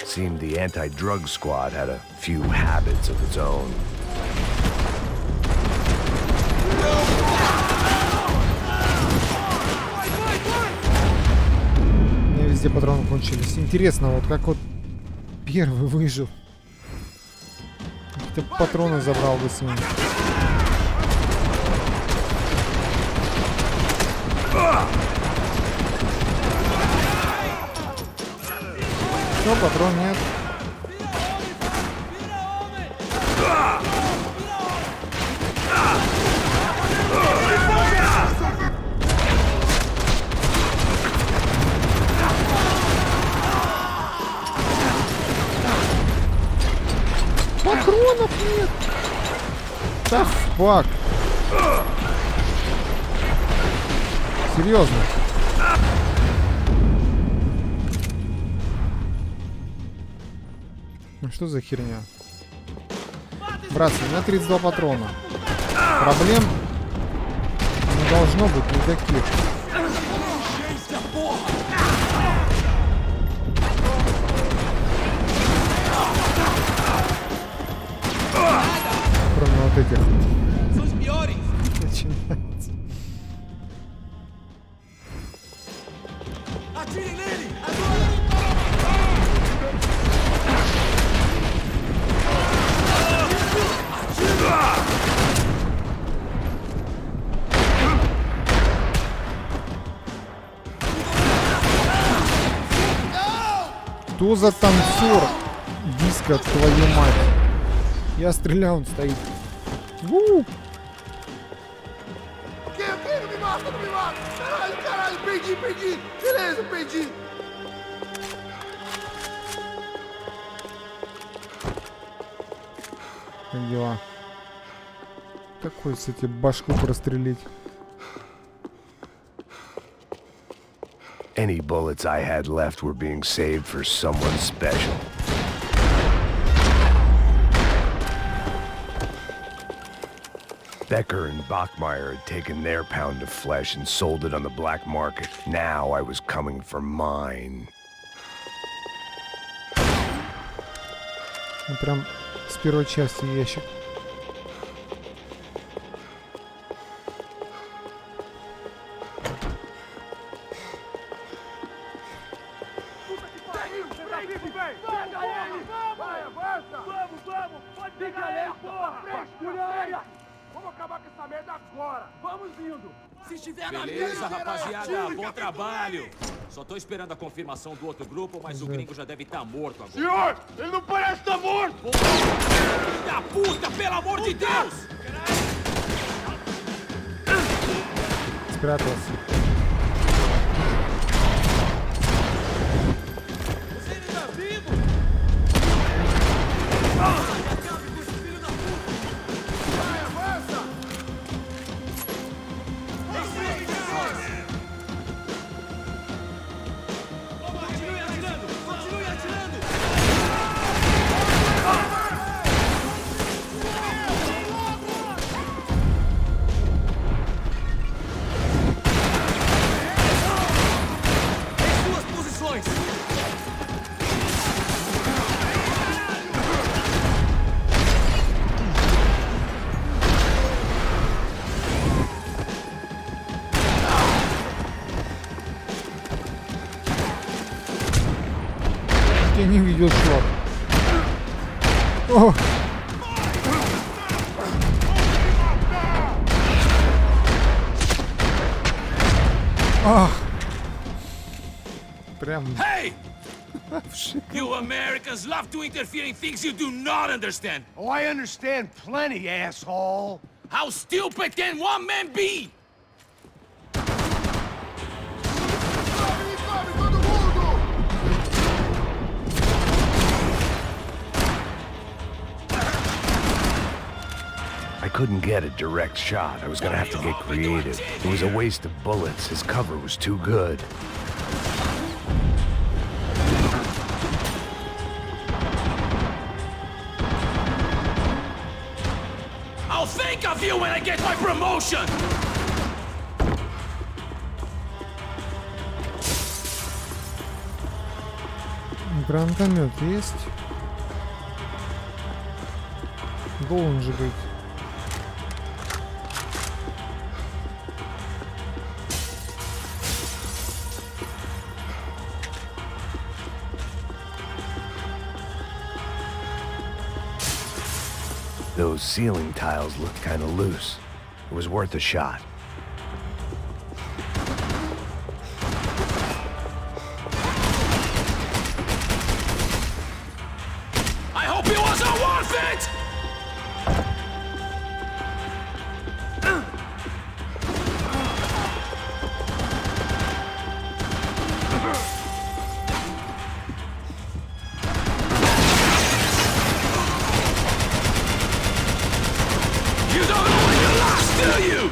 S2: Seemed the anti-drug squad had a few habits of its own.
S1: У меня везде патроны кончились. Интересно, вот как вот первый выжил. Какие-то патроны забрал бы с ним. Все, патрон нет. Патронов нет. Да фак. Серьезно. Ну что за херня? Братцы, у меня 32 патрона. Проблем не должно быть никаких. Кроме вот этих. Начинается. Что за танцор? Диско, твою мать. Я стреляю, он стоит. У-у-у. Как дела? Так хочется тебе башку прострелить.
S2: Any bullets I had left were being saved for someone special. Becker and Bachmeyer had taken their pound of flesh and sold it on the black market. Now I was coming for mine.
S1: Ну, прям с первой части ящик.
S3: acabar com essa merda agora. Vamos indo.
S6: Se estiver na mesa, rapaziada, bom trabalho. Só tô esperando a confirmação do outro grupo, mas o gringo já deve estar morto agora.
S3: Senhor, ele não parece estar morto.
S6: Filho da puta, pelo amor de Deus!
S1: Спрятался.
S6: Você ainda tá vivo?
S3: Vai, avança.
S6: Continue atirando! Continue atirando! Em suas posições!
S1: Я не видел шок. О! Ах! Прям
S6: Hey! You Americans love to interfere in things you do not understand.
S3: Oh, I understand plenty, asshole.
S6: How stupid can one man be?
S2: I couldn't get a direct shot. I was gonna have to get creative. It was a waste of bullets. His cover was too good.
S6: I'll think of you when I get my promotion!
S1: гранатомет есть. Должен же быть.
S2: Those ceiling tiles looked kind of loose. It was worth a shot.
S6: I hope it wasn't worth it! You don't know when you lost, do you?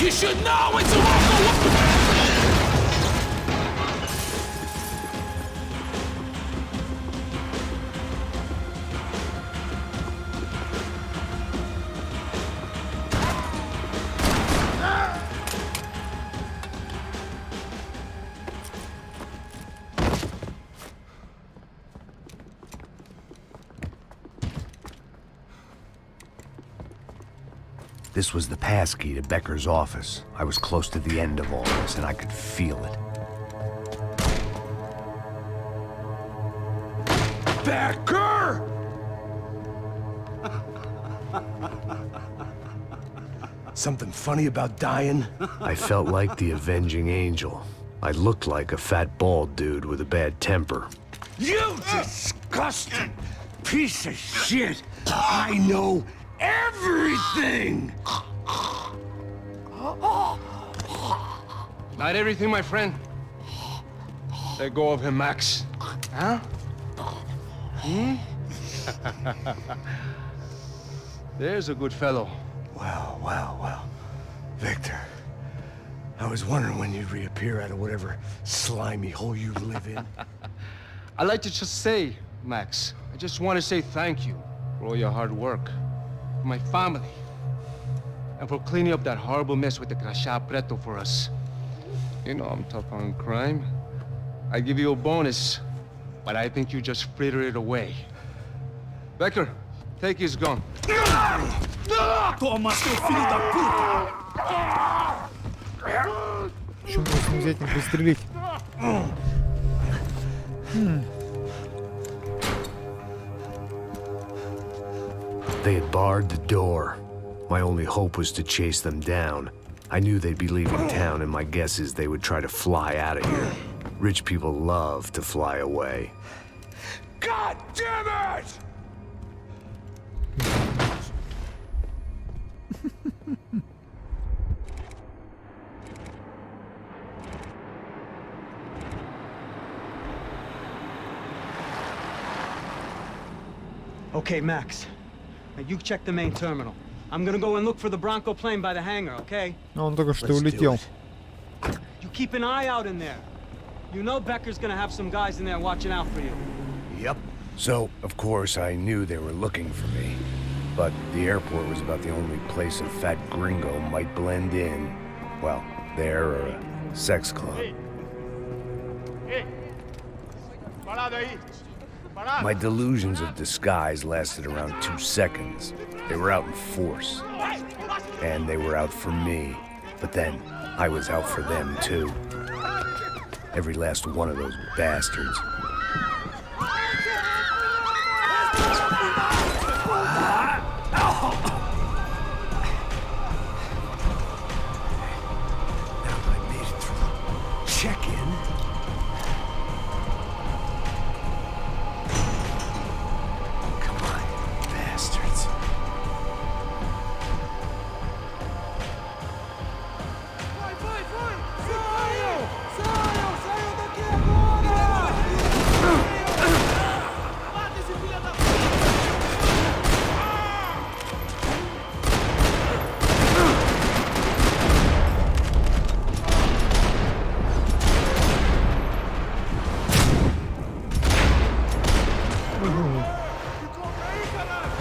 S6: You should know when to walk away!
S2: This was the passkey to Becker's office. I was close to the end of all this, and I could feel it.
S3: Becker! Something funny about dying?
S2: I felt like the avenging angel. I looked like a fat bald dude with a bad temper.
S3: You disgusting piece of shit! I know everything! Not everything, my friend. Let go of him, Max. Huh? Hmm? There's a good fellow.
S2: Well, well, well. Victor, I was wondering when you'd reappear out of whatever slimy hole you live in.
S3: I'd like to just say, Max, I just want to say thank you for all your hard work, for my family, and for cleaning up that horrible mess with the Crachá Preto for us. You know I'm tough on crime. I give you a bonus, but I think you just frittered it away. Becker, take his gun.
S9: Toma, seu filho da puta!
S1: Почему просто не взять, не пристрелить?
S4: They had barred the door. My only hope was to chase them down. I knew they'd be leaving town, and my guess is they would try to fly out of here. Rich people love to fly away.
S3: God damn it!
S8: Okay, Max. Now you check the main terminal. I'm gonna go and look for the Bronco plane by the hangar, okay?
S1: Он только что улетел.
S8: You keep an eye out in there. You know Becker's gonna have some guys in there watching out for you.
S4: Yep. So, of course, I knew they were looking for me. But the airport was about the only place a fat gringo might blend in. Well, there or a sex club.
S12: Hey! Parado aí! Parado!
S4: My delusions of disguise lasted around 2 seconds. They were out in force. And they were out for me. But then, I was out for them, too. Every last one of those bastards.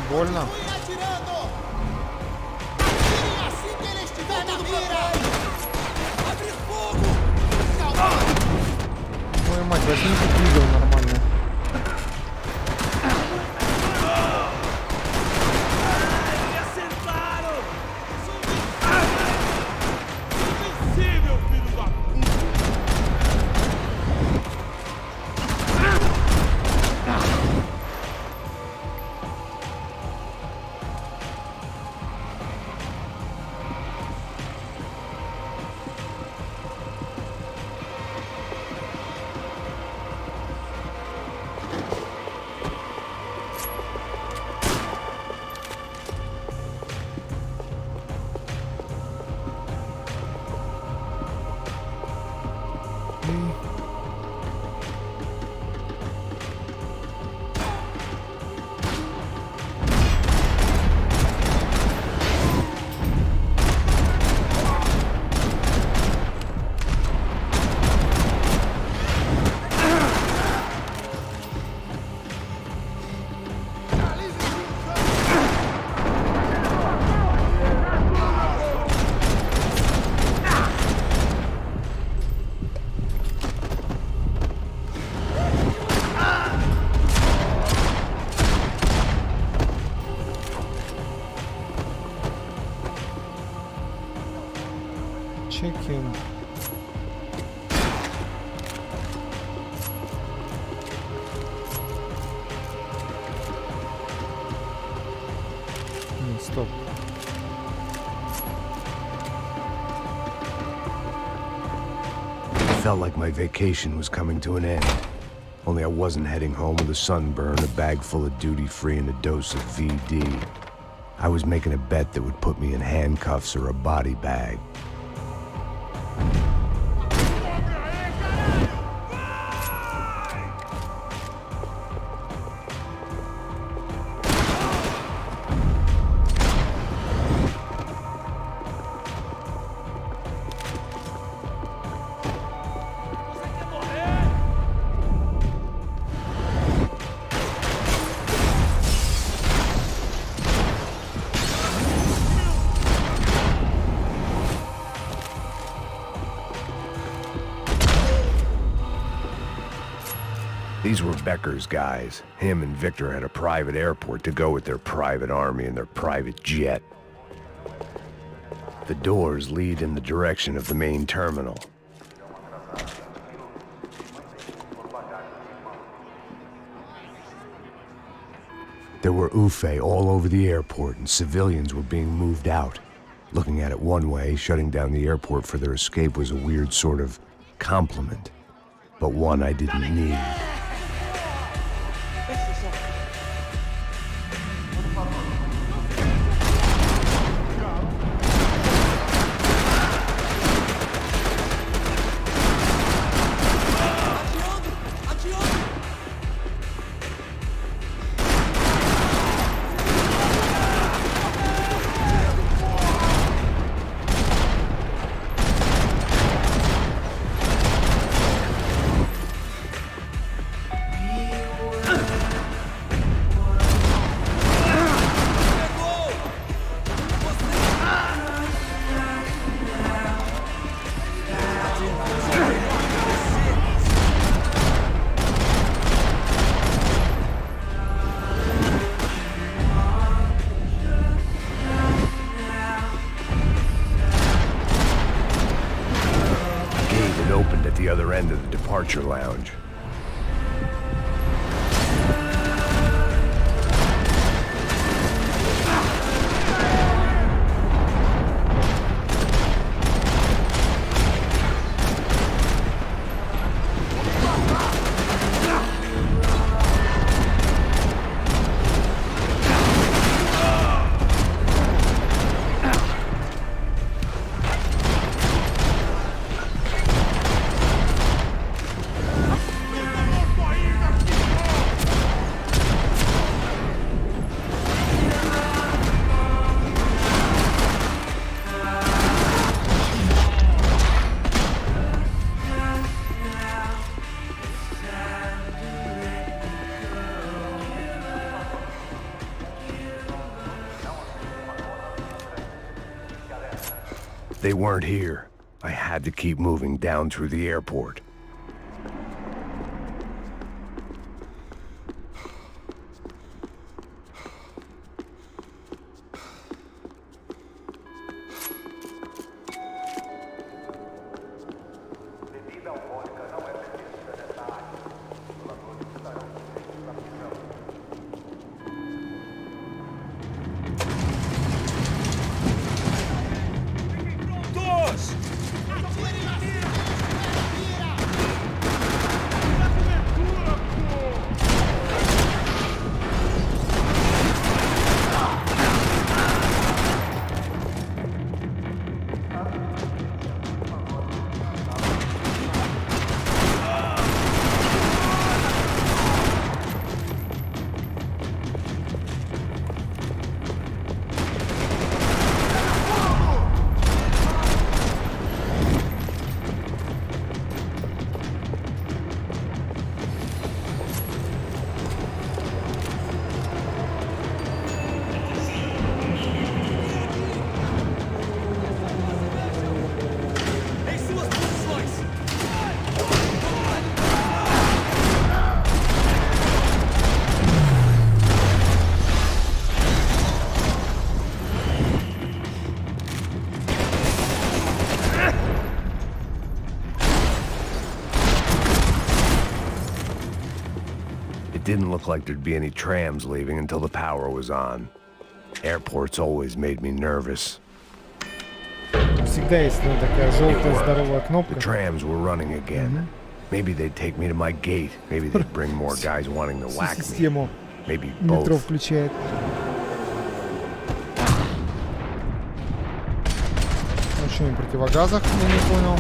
S1: Больно. Твою мать, возьми тут видео нормально. Check-in. Стоп.
S4: Felt like my vacation was coming to an end. Only I wasn't heading home with a sunburn, a bag full of duty-free, and a dose of VD. I was making a bet that would put me in handcuffs or a body bag.
S2: These were Becker's guys. Him and Victor had a private airport to go with their private army and their private jet. The doors lead in the direction of the main terminal.
S4: There were UFE all over the airport, and civilians were being moved out. Looking at it one way, shutting down the airport for their escape was a weird sort of compliment, but one I didn't need.
S2: The other end of the departure lounge. They weren't here. I had to keep moving down through the airport. It didn't look like there'd be any trams leaving until the power was on. Airports always made me nervous.
S1: Всегда есть такая желтая здоровая
S2: The
S1: кнопка.
S2: trams were running again. Maybe they'd take me to my gate. Maybe they'd bring more guys wanting to whack me.
S1: Систему
S2: Maybe
S1: метро
S2: both.
S1: включает. Ну что, на противогазах, я не понял.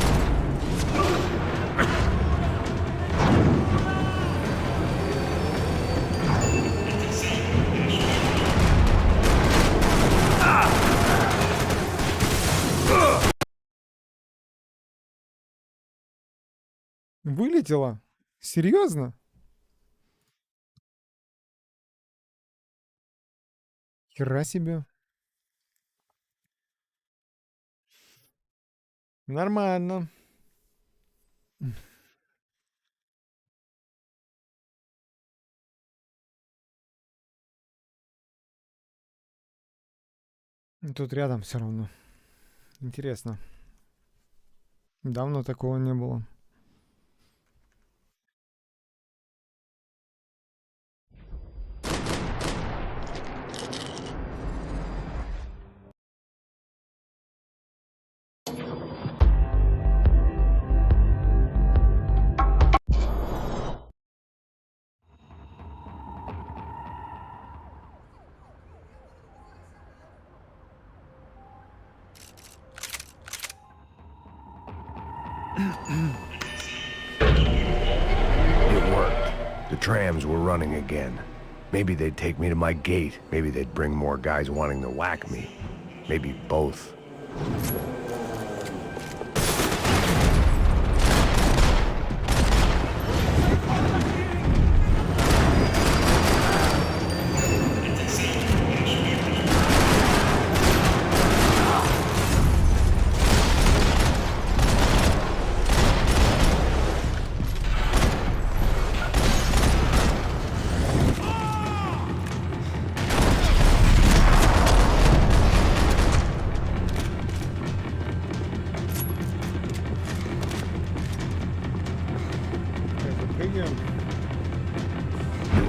S1: Вылетела? Серьезно? Хера себе. Нормально. Тут рядом все равно. Интересно. Давно такого не было.
S2: It worked. The trams were running again. Maybe they'd take me to my gate. Maybe they'd bring more guys wanting to whack me. Maybe both.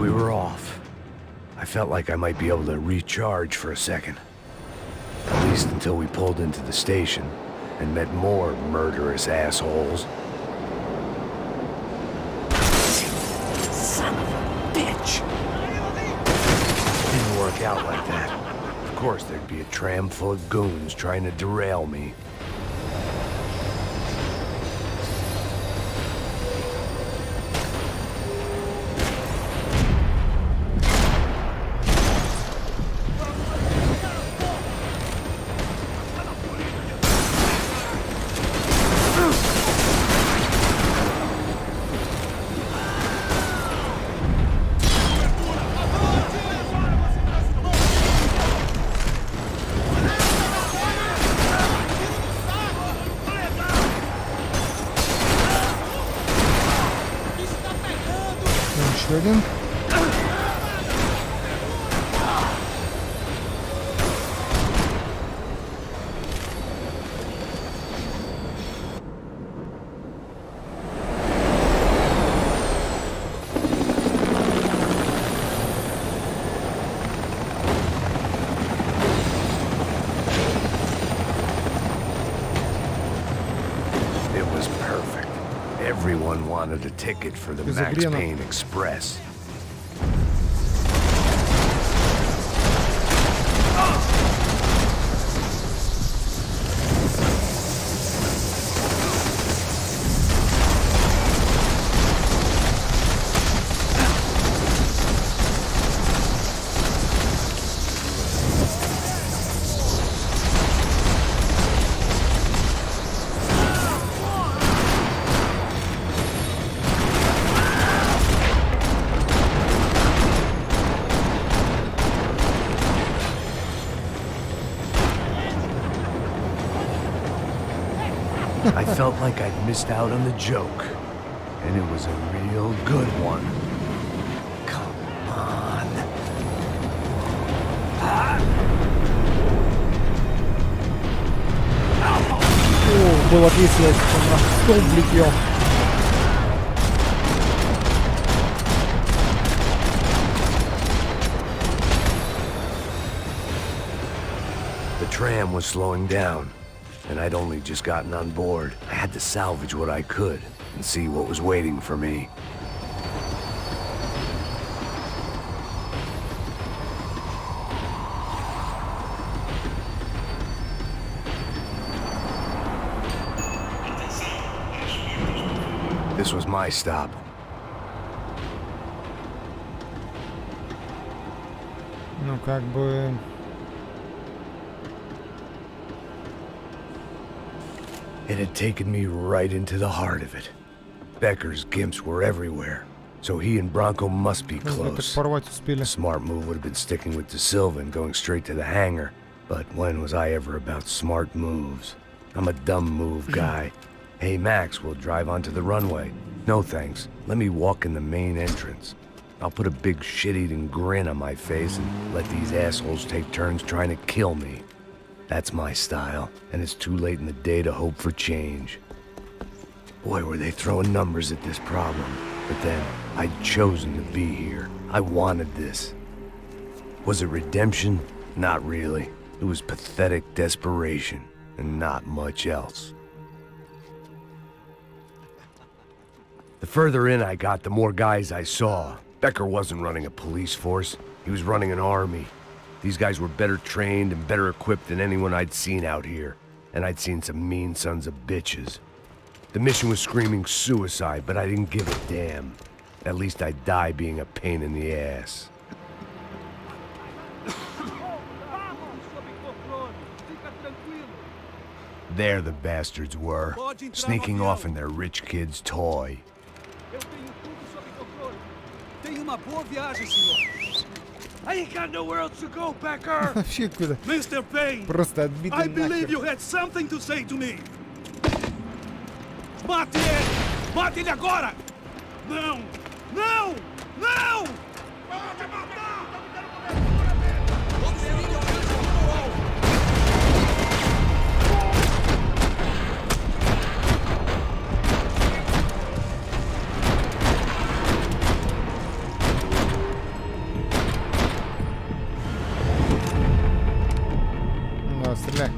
S2: We were off. I felt like I might be able to recharge for a second. At least until we pulled into the station and met more murderous assholes. Son of a bitch! Didn't work out like that. Of course there'd be a tram full of goons trying to derail me.
S1: Еще один.
S2: It was perfect. Everyone wanted a ticket for the Max Payne Express. I felt like I'd missed out on the joke, and it was a real good one. Come on.
S1: О, было весело, если он на стол влетел.
S2: The tram was slowing down, and I'd only just gotten on board. I had to salvage what I could and see what was waiting for me. This was my stop.
S1: Ну, как бы...
S2: It had taken me right into the heart of it. Becker's gimps were everywhere, so he and Bronco must be close. A smart move would have been sticking with De Silva and going straight to the hangar, but when was I ever about smart moves? I'm a dumb move guy. Hey Max, we'll drive onto the runway. No thanks, let me walk in the main entrance. I'll put a big shit-eating grin on my face and let these assholes take turns trying to kill me.
S4: That's my style, and it's too late in the day to hope for change. Boy, were they throwing numbers at this problem. But then, I'd chosen to be here. I wanted this. Was it redemption? Not really. It was pathetic desperation, and not much else. The further in I got, the more guys I saw. Becker wasn't running a police force. He was running an army. These guys were better trained and better equipped than anyone I'd seen out here. And I'd seen some mean sons of bitches. The mission was screaming suicide, but I didn't give a damn. At least I'd die being a pain in the ass. There the bastards were, sneaking off in their rich kid's toy.
S12: I ain't got nowhere else to go, Becker.
S1: Вообще куда?
S12: Mr. Payne,
S1: Просто отбитый
S12: I believe
S1: нахер.
S12: you had something to say to me. Mate ele! Mate ele agora! Não! Não! Não! Vamos te matar!
S1: Ну, стреляй.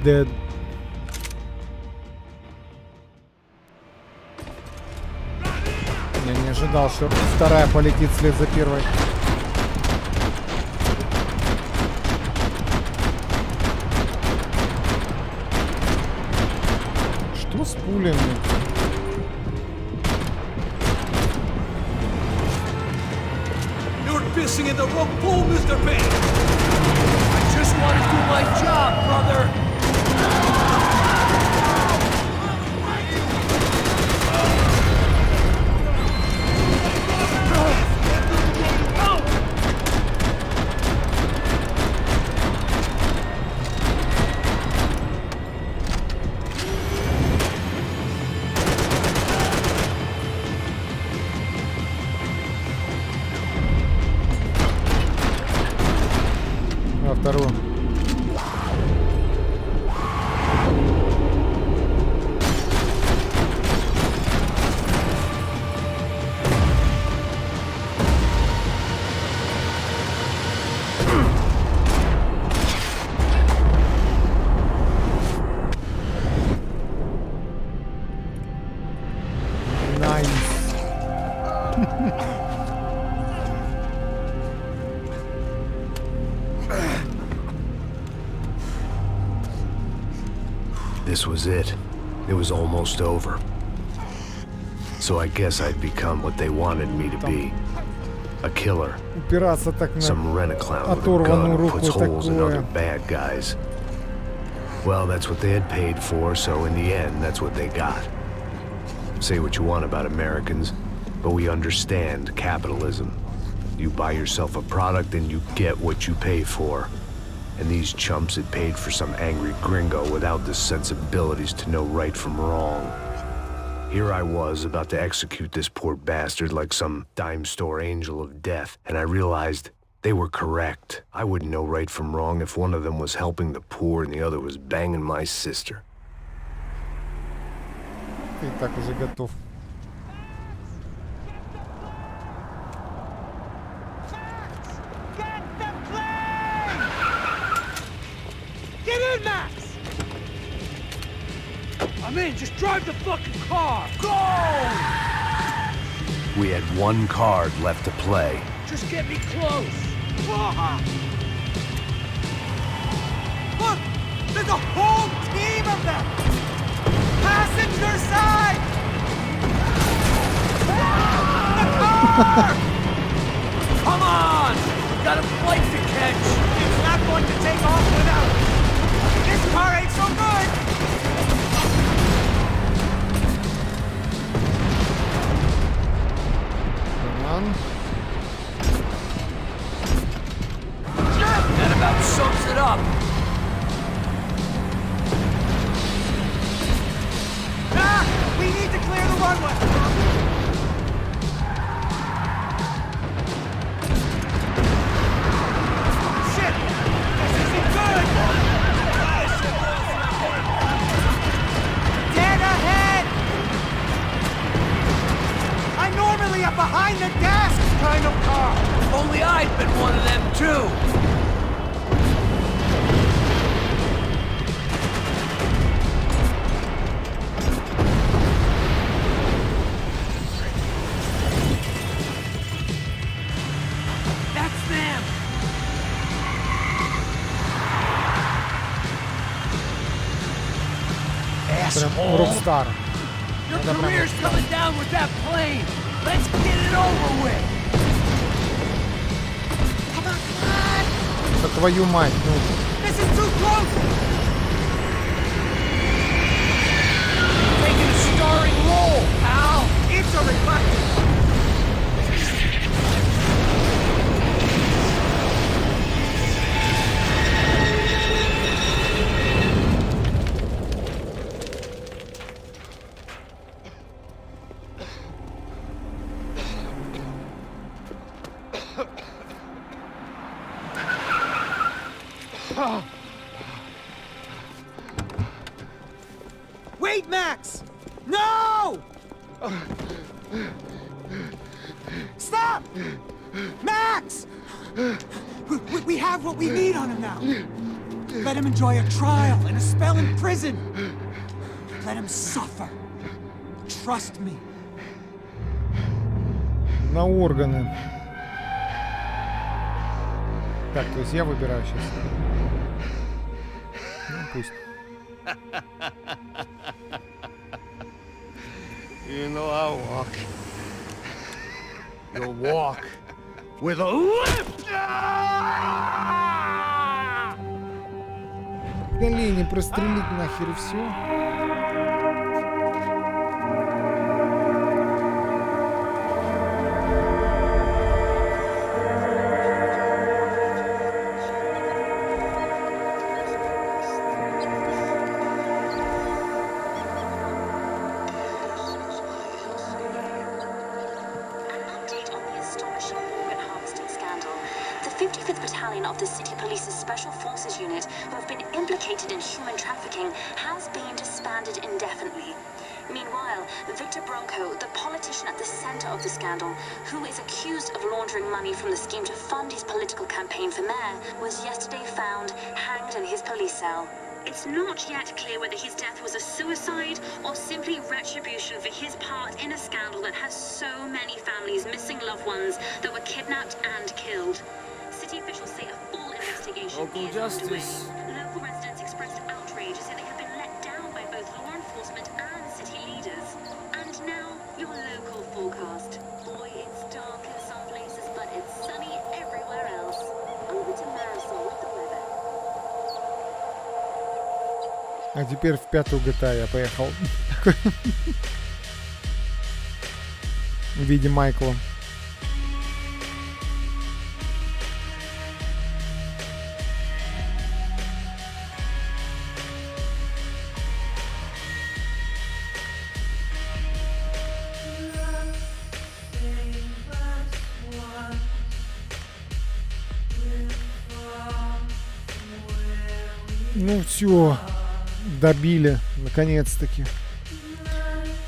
S1: Dead. Я не ожидал, что вторая полетит вслед за первой. Что с пулями?
S12: You're pissing in the wrong pool, Mr. Payne! I just want to do my job, brother!
S1: А вторую.
S4: This was it. It was almost over. So I guess I'd become what they wanted me to be. A killer.
S1: Упираться так на
S4: Some rent-a-clown with a
S1: оторванную
S4: gun who
S1: руку
S4: puts holes in other
S1: такое.
S4: bad guys. Well, that's what they had paid for, so in the end, that's what they got. Say what you want about Americans, but we understand capitalism. You buy yourself a product and you get what you pay for. And these chumps had paid for some angry gringo without the sensibilities to know right from wrong. Here I was about to execute this poor bastard like some dime store angel of death, and I realized they were correct. I wouldn't know right from wrong if one of them was helping the poor and the other was banging my sister.
S1: Ты так уже готов.
S12: Get in, Max! I'm in, just drive the fucking car! Go!
S4: We had one card left to play.
S12: Just get me close! Look! There's a whole team of them! Passenger side! The car!
S3: Come on! We got a flight to catch!
S7: It's not going to take off without it. This car ain't so good!
S3: That about sums it up.
S7: Ah! We need to clear the runway! Shit! This isn't good! Dead ahead! I'm normally a behind-the-desk kind of car!
S3: If only I'd been one of them too.
S1: Прям рокстар.
S3: Your career's coming down with that plane. Let's get it over with.
S7: Come on, come on!
S1: Да твою мать, ну.
S7: This is too close!
S3: Taking a starring role, pal.
S7: It's a reflector. Wait, Max! No! Stop! Max! We have what we need on him now. Let him enjoy a trial and a spell in prison. Let him suffer. Trust me.
S1: На органы. Так, то есть я выбираю сейчас. Ну, пусть.
S3: You know I walk. You'll walk with a lift.
S1: Колени прострелить нахер и все.
S13: Of the City Police's Special Forces Unit, who have been implicated in human trafficking, has been disbanded indefinitely. Meanwhile, Victor Bronco, the politician at the center of the scandal, who is accused of laundering money from the scheme to fund his political campaign for mayor, was yesterday found hanged in his police cell. It's not yet clear whether his death was a suicide or simply retribution for his part in a scandal that has so many families missing loved ones that were kidnapped and killed. City officials say a full investigation is underway. Local residents expressed outrage, say they have been let down by both law enforcement and city leaders. And now, your local forecast. Boy, it's dark in some places, but it's sunny everywhere else. Over to Marisol with the weather.
S1: А теперь в пятую GTA я поехал. В виде Майкла. Ну все, добили, наконец-таки.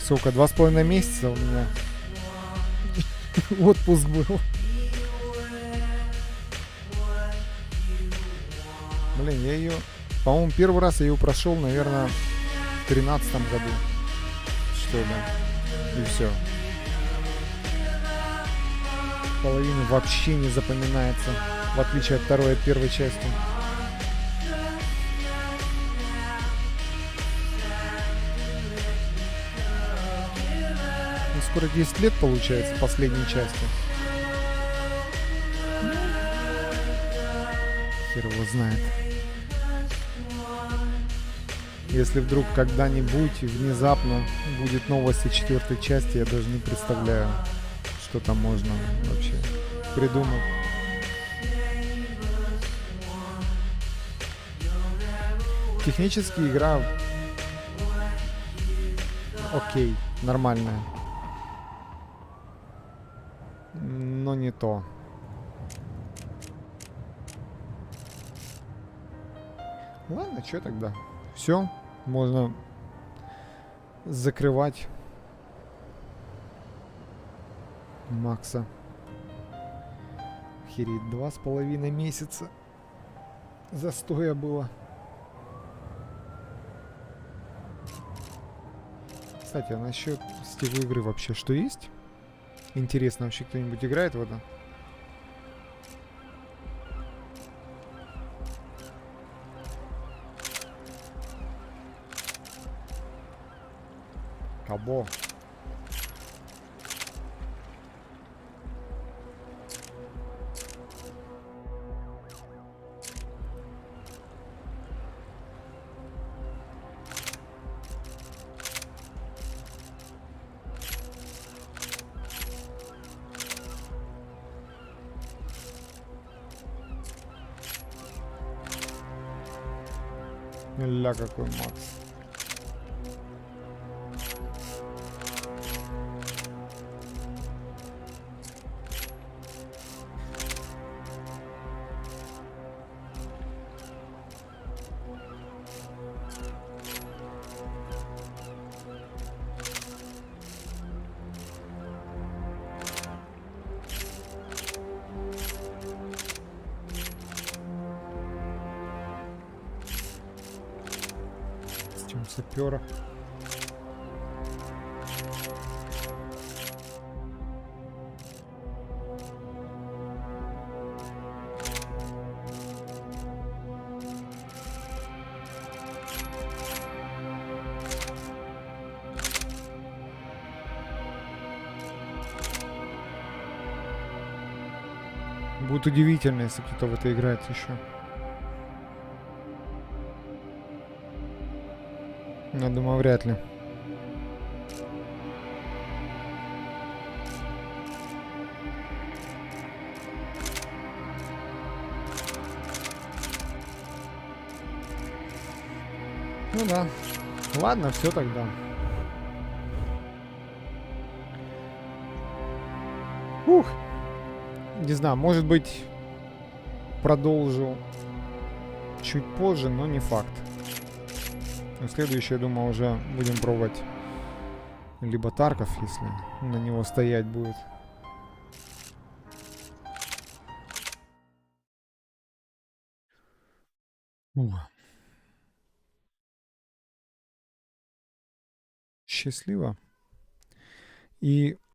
S1: Сколько, 2,5 месяца у меня отпуск был. Блин, я ее, по-моему, первый раз я ее прошел, наверное, в 2013 году, что ли. И все. Половина вообще не запоминается, в отличие от второй, от первой части. Ну, скоро 10 лет получается последней части. Хер его знает. Если вдруг когда-нибудь внезапно будет новость о 4-й части, я даже не представляю, что там можно вообще придумать. Технически игра окей, нормальная. Но не то. Ладно, что тогда? Все, можно закрывать Макса. Охереть, 2,5 месяца застоя было. Кстати, а насчет сетевой игры вообще что есть? Интересно, вообще кто-нибудь играет в это? Кабо. Ля, какой Макс. Сапера. Будет удивительно, если кто-то в это играет еще. Я думаю, вряд ли. Ну да. Ладно, все тогда. Ух. Не знаю, может быть, продолжу чуть позже, но не факт. Следующее, я думаю, уже будем пробовать либо Тарков, если на него стоять будет. Счастливо. И